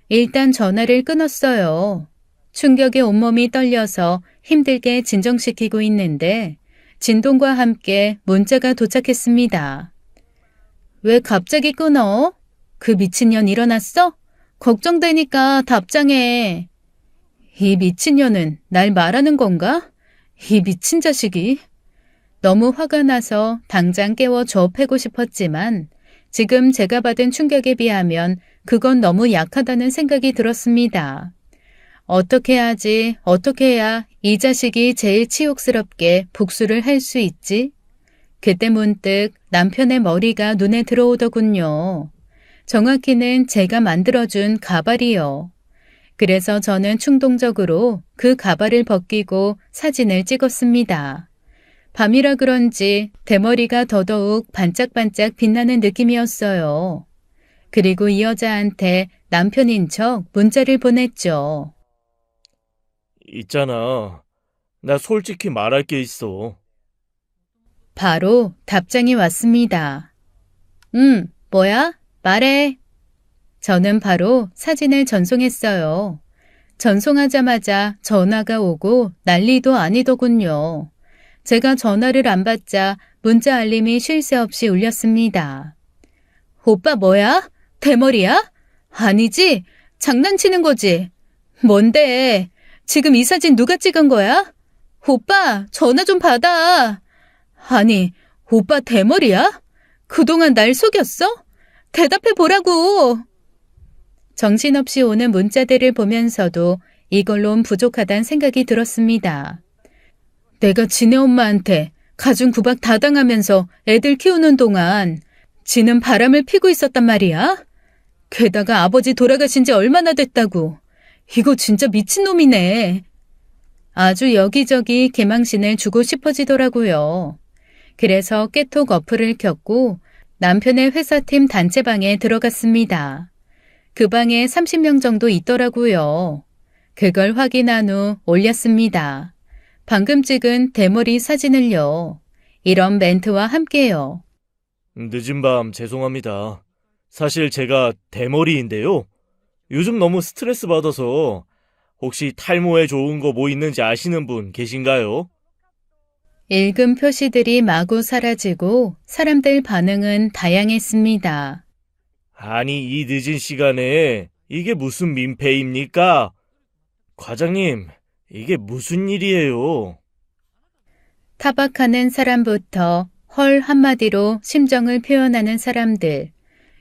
A: 일단 전화를 끊었어요. 충격에 온몸이 떨려서 힘들게 진정시키고 있는데 진동과 함께 문자가 도착했습니다. 왜 갑자기 끊어? 그 미친년 일어났어? 걱정되니까 답장해. 이 미친년은 날 말하는 건가? 이 미친 자식이. 너무 화가 나서 당장 깨워줘 패고 싶었지만 지금 제가 받은 충격에 비하면 그건 너무 약하다는 생각이 들었습니다. 어떻게 하지? 어떻게 해야 이 자식이 제일 치욕스럽게 복수를 할 수 있지? 그때 문득 남편의 머리가 눈에 들어오더군요. 정확히는 제가 만들어준 가발이요. 그래서 저는 충동적으로 그 가발을 벗기고 사진을 찍었습니다. 밤이라 그런지 대머리가 더더욱 반짝반짝 빛나는 느낌이었어요. 그리고 이 여자한테 남편인 척 문자를 보냈죠.
B: 있잖아. 나 솔직히 말할 게 있어.
A: 바로 답장이 왔습니다. 뭐야? 말해. 저는 바로 사진을 전송했어요. 전송하자마자 전화가 오고 난리도 아니더군요. 제가 전화를 안 받자 문자 알림이 쉴 새 없이 울렸습니다. 오빠 뭐야? 대머리야? 아니지? 장난치는 거지? 뭔데? 지금 이 사진 누가 찍은 거야? 오빠 전화 좀 받아. 아니, 오빠 대머리야? 그동안 날 속였어? 대답해 보라고. 정신없이 오는 문자들을 보면서도 이걸론 부족하단 생각이 들었습니다. 내가 지네 엄마한테 가중 구박 다 당하면서 애들 키우는 동안 지는 바람을 피고 있었단 말이야? 게다가 아버지 돌아가신 지 얼마나 됐다고. 이거 진짜 미친놈이네. 아주 여기저기 개망신을 주고 싶어지더라고요. 그래서 깨톡 어플을 켰고 남편의 회사팀 단체방에 들어갔습니다. 그 방에 30명 정도 있더라고요. 그걸 확인한 후 올렸습니다. 방금 찍은 대머리 사진을요. 이런 멘트와 함께요.
B: 늦은 밤 죄송합니다. 사실 제가 대머리인데요. 요즘 너무 스트레스 받아서 혹시 탈모에 좋은 거 뭐 있는지 아시는 분 계신가요?
A: 읽은 표시들이 마구 사라지고 사람들 반응은 다양했습니다.
B: 아니, 이 늦은 시간에 이게 무슨 민폐입니까? 과장님, 이게 무슨 일이에요?
A: 타박하는 사람부터 헐 한마디로 심정을 표현하는 사람들,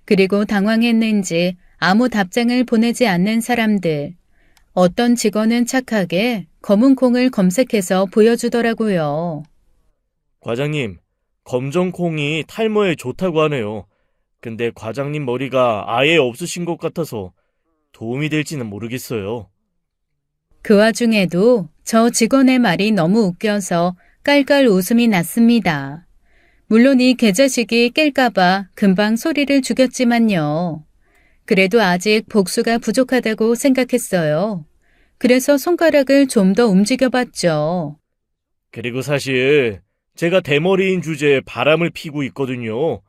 A: 그리고 당황했는지 아무 답장을 보내지 않는 사람들, 어떤 직원은 착하게 검은 콩을 검색해서 보여주더라고요.
B: 과장님, 검정콩이 탈모에 좋다고 하네요. 근데 과장님 머리가 아예 없으신 것 같아서 도움이 될지는 모르겠어요.
A: 그 와중에도 저 직원의 말이 너무 웃겨서 깔깔 웃음이 났습니다. 물론 이 개자식이 깰까봐 금방 소리를 죽였지만요. 그래도 아직 복수가 부족하다고 생각했어요. 그래서 손가락을 좀 더 움직여봤죠.
B: 그리고 사실 제가 대머리인 주제에 바람을 피고 있거든요.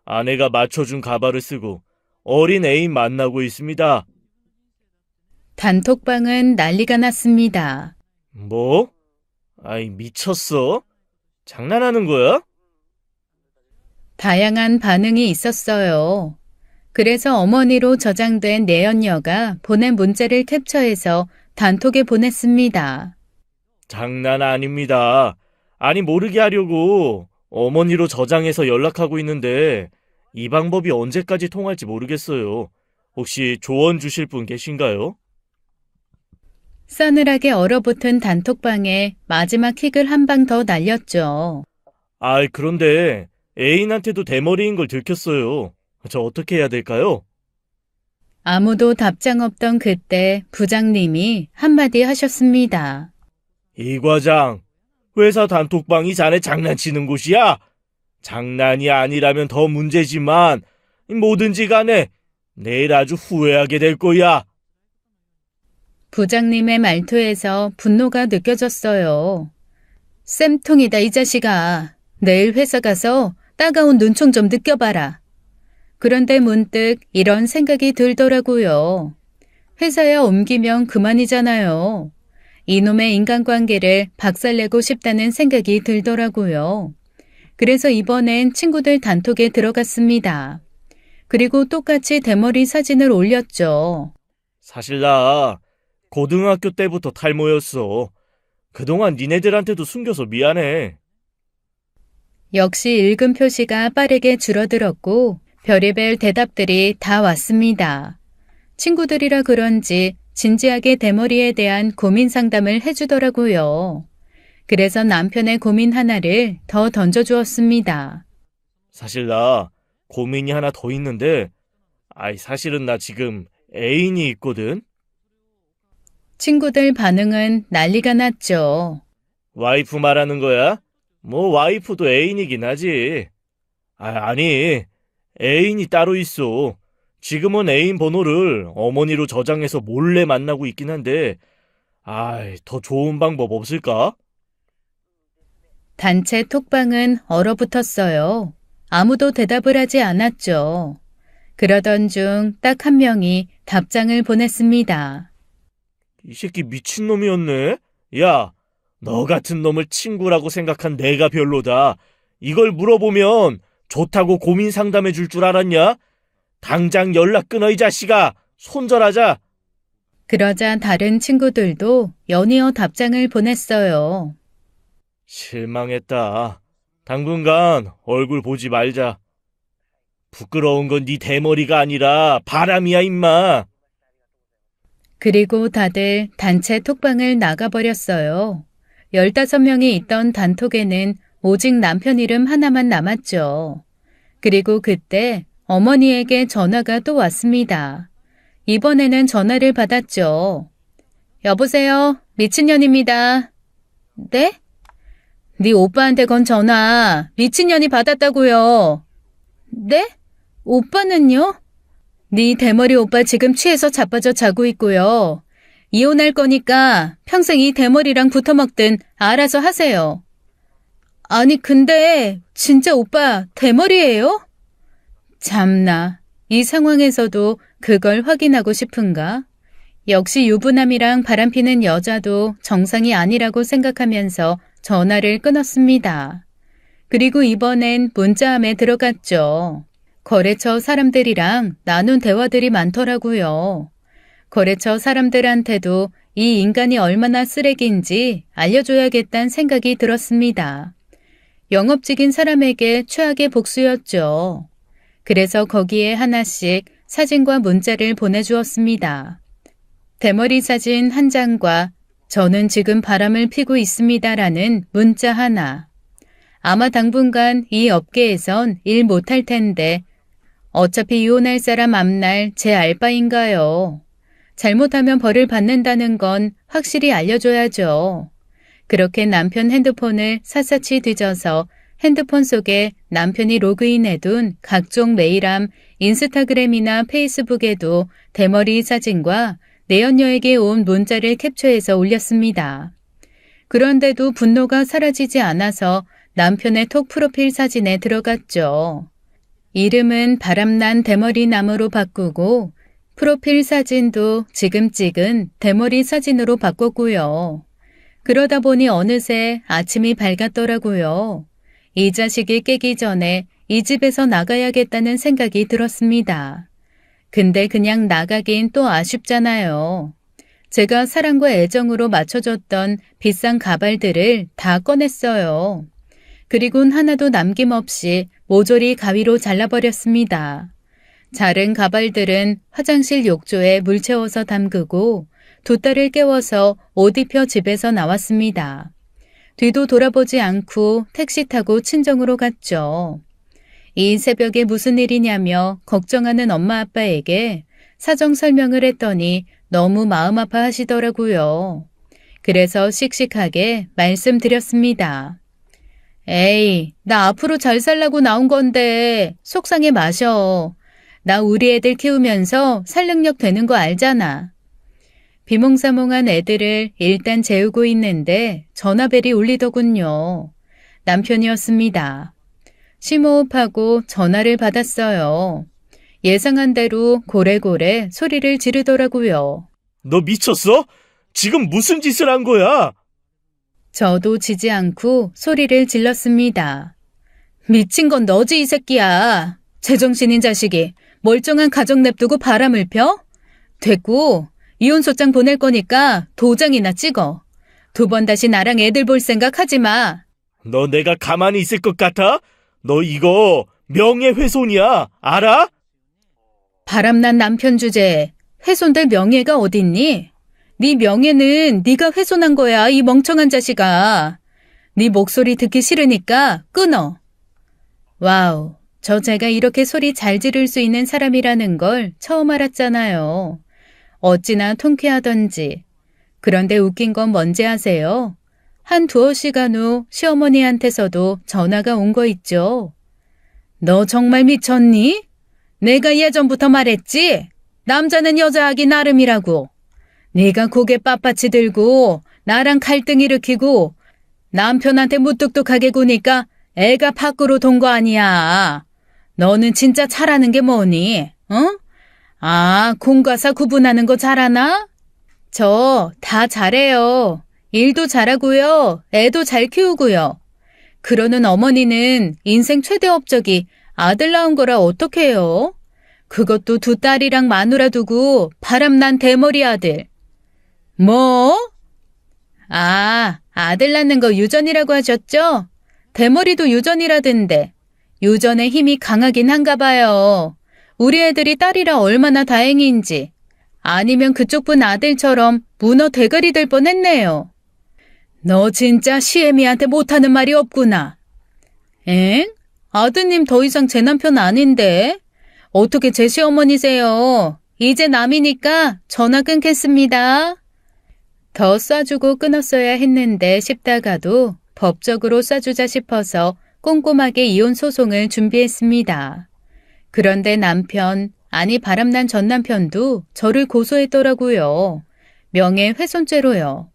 B: 아내가 맞춰준 가발을 쓰고 어린 애인 만나고 있습니다.
A: 단톡방은 난리가 났습니다.
B: 뭐? 아이, 미쳤어? 장난하는 거야?
A: 다양한 반응이 있었어요. 그래서 어머니로 저장된 내연녀가 보낸 문자를 캡처해서 단톡에 보냈습니다.
B: 장난 아닙니다. 아니, 모르게 하려고 어머니로 저장해서 연락하고 있는데 이 방법이 언제까지 통할지 모르겠어요. 혹시 조언 주실 분 계신가요?
A: 싸늘하게 얼어붙은 단톡방에 마지막 킥을 한 방 더 날렸죠.
B: 아이, 그런데 애인한테도 대머리인 걸 들켰어요. 저 어떻게 해야 될까요?
A: 아무도 답장 없던 그때 부장님이 한마디 하셨습니다.
B: 이 과장, 회사 단톡방이 자네 장난치는 곳이야? 장난이 아니라면 더 문제지만 뭐든지 간에 내일 아주 후회하게 될 거야.
A: 부장님의 말투에서 분노가 느껴졌어요. 쌤통이다 이 자식아. 내일 회사 가서 따가운 눈총 좀 느껴봐라. 그런데 문득 이런 생각이 들더라고요. 회사야 옮기면 그만이잖아요. 이놈의 인간관계를 박살내고 싶다는 생각이 들더라고요. 그래서 이번엔 친구들 단톡에 들어갔습니다. 그리고 똑같이 대머리 사진을 올렸죠.
B: 사실 나 고등학교 때부터 탈모였어. 그동안 니네들한테도 숨겨서 미안해.
A: 역시 읽음 표시가 빠르게 줄어들었고 별의별 대답들이 다 왔습니다. 친구들이라 그런지 진지하게 대머리에 대한 고민 상담을 해주더라고요. 그래서 남편의 고민 하나를 더 던져주었습니다.
B: 사실 나 고민이 하나 더 있는데, 사실은 나 지금 애인이 있거든?
A: 친구들 반응은 난리가 났죠.
B: 와이프 말하는 거야? 뭐 와이프도 애인이긴 하지. 아니, 애인이 따로 있어. 지금은 애인 번호를 어머니로 저장해서 몰래 만나고 있긴 한데, 더 좋은 방법 없을까?
A: 단체 톡방은 얼어붙었어요. 아무도 대답을 하지 않았죠. 그러던 중 딱 한 명이 답장을 보냈습니다.
B: 이 새끼 미친놈이었네? 야, 너 같은 놈을 친구라고 생각한 내가 별로다. 이걸 물어보면 좋다고 고민 상담해 줄 줄 알았냐? 당장 연락 끊어 이 자식아. 손절하자.
A: 그러자 다른 친구들도 연이어 답장을 보냈어요.
B: 실망했다. 당분간 얼굴 보지 말자. 부끄러운 건 네 대머리가 아니라 바람이야 임마.
A: 그리고 다들 단체 톡방을 나가버렸어요. 15명이 있던 단톡에는 오직 남편 이름 하나만 남았죠. 그리고 그때 어머니에게 전화가 또 왔습니다. 이번에는 전화를 받았죠. 여보세요? 미친년입니다. 네? 네 오빠한테 건 전화 미친년이 받았다고요. 네? 오빠는요? 네 대머리 오빠 지금 취해서 자빠져 자고 있고요. 이혼할 거니까 평생 이 대머리랑 붙어먹든 알아서 하세요. 아니 근데 진짜 오빠 대머리예요? 참나, 이 상황에서도 그걸 확인하고 싶은가? 역시 유부남이랑 바람피는 여자도 정상이 아니라고 생각하면서 전화를 끊었습니다. 그리고 이번엔 문자함에 들어갔죠. 거래처 사람들이랑 나눈 대화들이 많더라고요. 거래처 사람들한테도 이 인간이 얼마나 쓰레기인지 알려줘야겠다는 생각이 들었습니다. 영업직인 사람에게 최악의 복수였죠. 그래서 거기에 하나씩 사진과 문자를 보내주었습니다. 대머리 사진 한 장과 저는 지금 바람을 피고 있습니다라는 문자 하나. 아마 당분간 이 업계에선 일 못할 텐데 어차피 이혼할 사람 앞날 제 알바인가요? 잘못하면 벌을 받는다는 건 확실히 알려줘야죠. 그렇게 남편 핸드폰을 샅샅이 뒤져서 핸드폰 속에 남편이 로그인해둔 각종 메일함, 인스타그램이나 페이스북에도 대머리 사진과 내연녀에게 온 문자를 캡처해서 올렸습니다. 그런데도 분노가 사라지지 않아서 남편의 톡 프로필 사진에 들어갔죠. 이름은 바람난 대머리 나무로 바꾸고 프로필 사진도 지금 찍은 대머리 사진으로 바꿨고요. 그러다 보니 어느새 아침이 밝았더라고요. 이 자식이 깨기 전에 이 집에서 나가야겠다는 생각이 들었습니다. 근데 그냥 나가긴 또 아쉽잖아요. 제가 사랑과 애정으로 맞춰줬던 비싼 가발들을 다 꺼냈어요. 그리곤 하나도 남김없이 모조리 가위로 잘라버렸습니다. 자른 가발들은 화장실 욕조에 물 채워서 담그고 두 딸을 깨워서 옷 입혀 집에서 나왔습니다. 뒤도 돌아보지 않고 택시 타고 친정으로 갔죠. 이 새벽에 무슨 일이냐며 걱정하는 엄마 아빠에게 사정 설명을 했더니 너무 마음 아파하시더라고요. 그래서 씩씩하게 말씀드렸습니다. 에이, 나 앞으로 잘 살라고 나온 건데 속상해 마셔. 나 우리 애들 키우면서 살 능력 되는 거 알잖아. 비몽사몽한 애들을 일단 재우고 있는데 전화벨이 울리더군요. 남편이었습니다. 심호흡하고 전화를 받았어요. 예상한 대로 고래고래 소리를 지르더라고요.
B: 너 미쳤어? 지금 무슨 짓을 한 거야?
A: 저도 지지 않고 소리를 질렀습니다. 미친 건 너지 이 새끼야. 제정신인 자식이 멀쩡한 가정 냅두고 바람을 펴? 됐고 이혼소장 보낼 거니까 도장이나 찍어. 2번 다시 나랑 애들 볼 생각 하지 마.
B: 너 내가 가만히 있을 것 같아? 너 이거 명예훼손이야. 알아?
A: 바람난 남편 주제에 훼손될 명예가 어딨니? 네 명예는 네가 훼손한 거야, 이 멍청한 자식아. 네 목소리 듣기 싫으니까 끊어. 와우, 제가 이렇게 소리 잘 지를 수 있는 사람이라는 걸 처음 알았잖아요. 어찌나 통쾌하던지. 그런데 웃긴 건 뭔지 아세요? 한 두어 시간 후 시어머니한테서도 전화가 온 거 있죠. 너 정말 미쳤니? 내가 예전부터 말했지? 남자는 여자하기 나름이라고. 네가 고개 빳빳이 들고 나랑 갈등 일으키고 남편한테 무뚝뚝하게 구니까 애가 밖으로 돈 거 아니야. 너는 진짜 잘하는 게 뭐니? 어? 아, 공과 사 구분하는 거 잘하나? 저 다 잘해요. 일도 잘하고요. 애도 잘 키우고요. 그러는 어머니는 인생 최대 업적이 아들 낳은 거라 어떡해요? 그것도 2딸이랑 마누라 두고 바람난 대머리 아들. 뭐? 아, 아들 낳는 거 유전이라고 하셨죠? 대머리도 유전이라던데. 유전의 힘이 강하긴 한가 봐요. 우리 애들이 딸이라 얼마나 다행인지. 아니면 그쪽 분 아들처럼 문어 대가리 될 뻔했네요. 너 진짜 시애미한테 못하는 말이 없구나. 엥? 아드님 더 이상 제 남편 아닌데? 어떻게 제 시어머니세요? 이제 남이니까 전화 끊겠습니다. 더 쏴주고 끊었어야 했는데 싶다가도 법적으로 쏴주자 싶어서 꼼꼼하게 이혼 소송을 준비했습니다. 그런데 남편, 아니 바람난 전 남편도 저를 고소했더라고요. 명예훼손죄로요.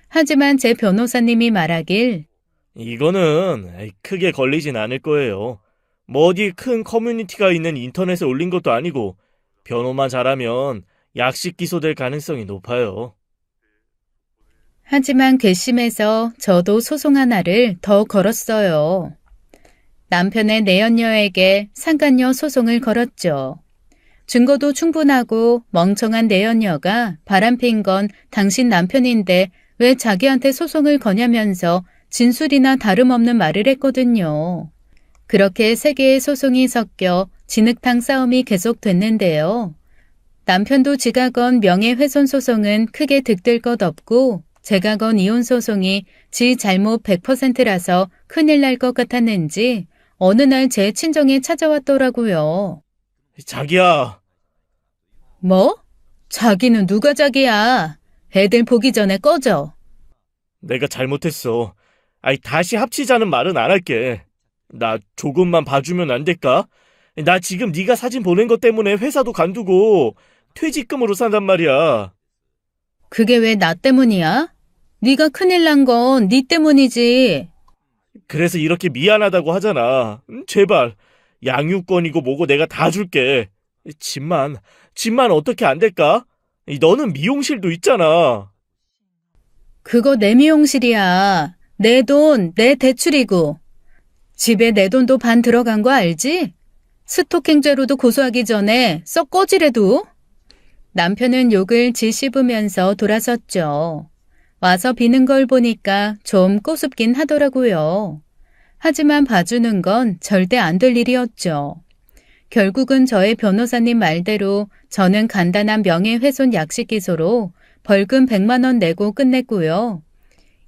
A: 하지만 제 변호사님이 말하길
B: 이거는 크게 걸리진 않을 거예요. 뭐 어디 큰 커뮤니티가 있는 인터넷에 올린 것도 아니고 변호만 잘하면 약식 기소될 가능성이 높아요.
A: 하지만 괘씸해서 저도 소송 하나를 더 걸었어요. 남편의 내연녀에게 상간녀 소송을 걸었죠. 증거도 충분하고 멍청한 내연녀가 바람핀 건 당신 남편인데 왜 자기한테 소송을 거냐면서 진술이나 다름없는 말을 했거든요. 그렇게 3개의 소송이 섞여 진흙탕 싸움이 계속됐는데요. 남편도 지가 건 명예훼손 소송은 크게 득될 것 없고 제가 건 이혼 소송이 지 잘못 100%라서 큰일 날 것 같았는지 어느 날 제 친정에 찾아왔더라고요.
B: 자기야,
A: 뭐? 자기는 누가 자기야? 애들 보기 전에 꺼져.
B: 내가 잘못했어. 다시 합치자는 말은 안 할게. 나 조금만 봐주면 안 될까? 나 지금 네가 사진 보낸 것 때문에 회사도 관두고 퇴직금으로 산단 말이야.
A: 그게 왜 나 때문이야? 네가 큰일 난 건 네 때문이지.
B: 그래서 이렇게 미안하다고 하잖아. 제발 양육권이고 뭐고 내가 다 줄게. 집만 어떻게 안 될까? 너는 미용실도 있잖아.
A: 그거 내 미용실이야. 내 돈, 내 대출이고. 집에 내 돈도 반 들어간 거 알지? 스토킹죄로도 고소하기 전에 썩 꺼지래도. 남편은 욕을 지 씹으면서 돌아섰죠. 와서 비는 걸 보니까 좀 꼬숩긴 하더라고요. 하지만 봐주는 건 절대 안 될 일이었죠. 결국은 저의 변호사님 말대로 저는 간단한 명예훼손 약식 기소로 벌금 100만 원 내고 끝냈고요.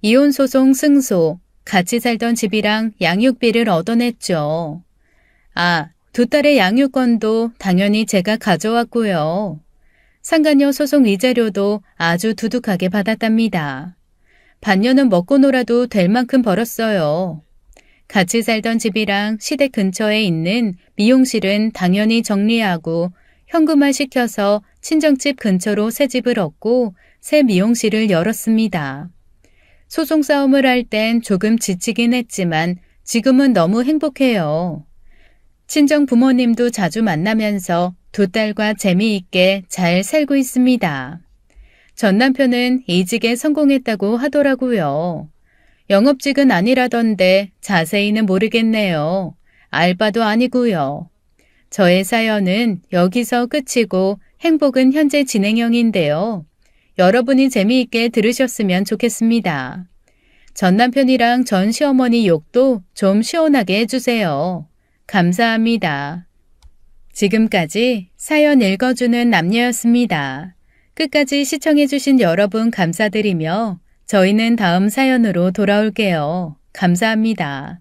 A: 이혼 소송 승소, 같이 살던 집이랑 양육비를 얻어냈죠. 아, 2딸의 양육권도 당연히 제가 가져왔고요. 상간녀 소송 위자료도 아주 두둑하게 받았답니다. 반년은 먹고 놀아도 될 만큼 벌었어요. 같이 살던 집이랑 시댁 근처에 있는 미용실은 당연히 정리하고 현금화 시켜서 친정집 근처로 새 집을 얻고 새 미용실을 열었습니다. 소송 싸움을 할 땐 조금 지치긴 했지만 지금은 너무 행복해요. 친정 부모님도 자주 만나면서 두 딸과 재미있게 잘 살고 있습니다. 전 남편은 이직에 성공했다고 하더라고요. 영업직은 아니라던데 자세히는 모르겠네요. 알바도 아니고요. 저의 사연은 여기서 끝이고 행복은 현재 진행형인데요. 여러분이 재미있게 들으셨으면 좋겠습니다. 전 남편이랑 전 시어머니 욕도 좀 시원하게 해주세요. 감사합니다. 지금까지 사연 읽어주는 남녀였습니다. 끝까지 시청해주신 여러분 감사드리며 저희는 다음 사연으로 돌아올게요. 감사합니다.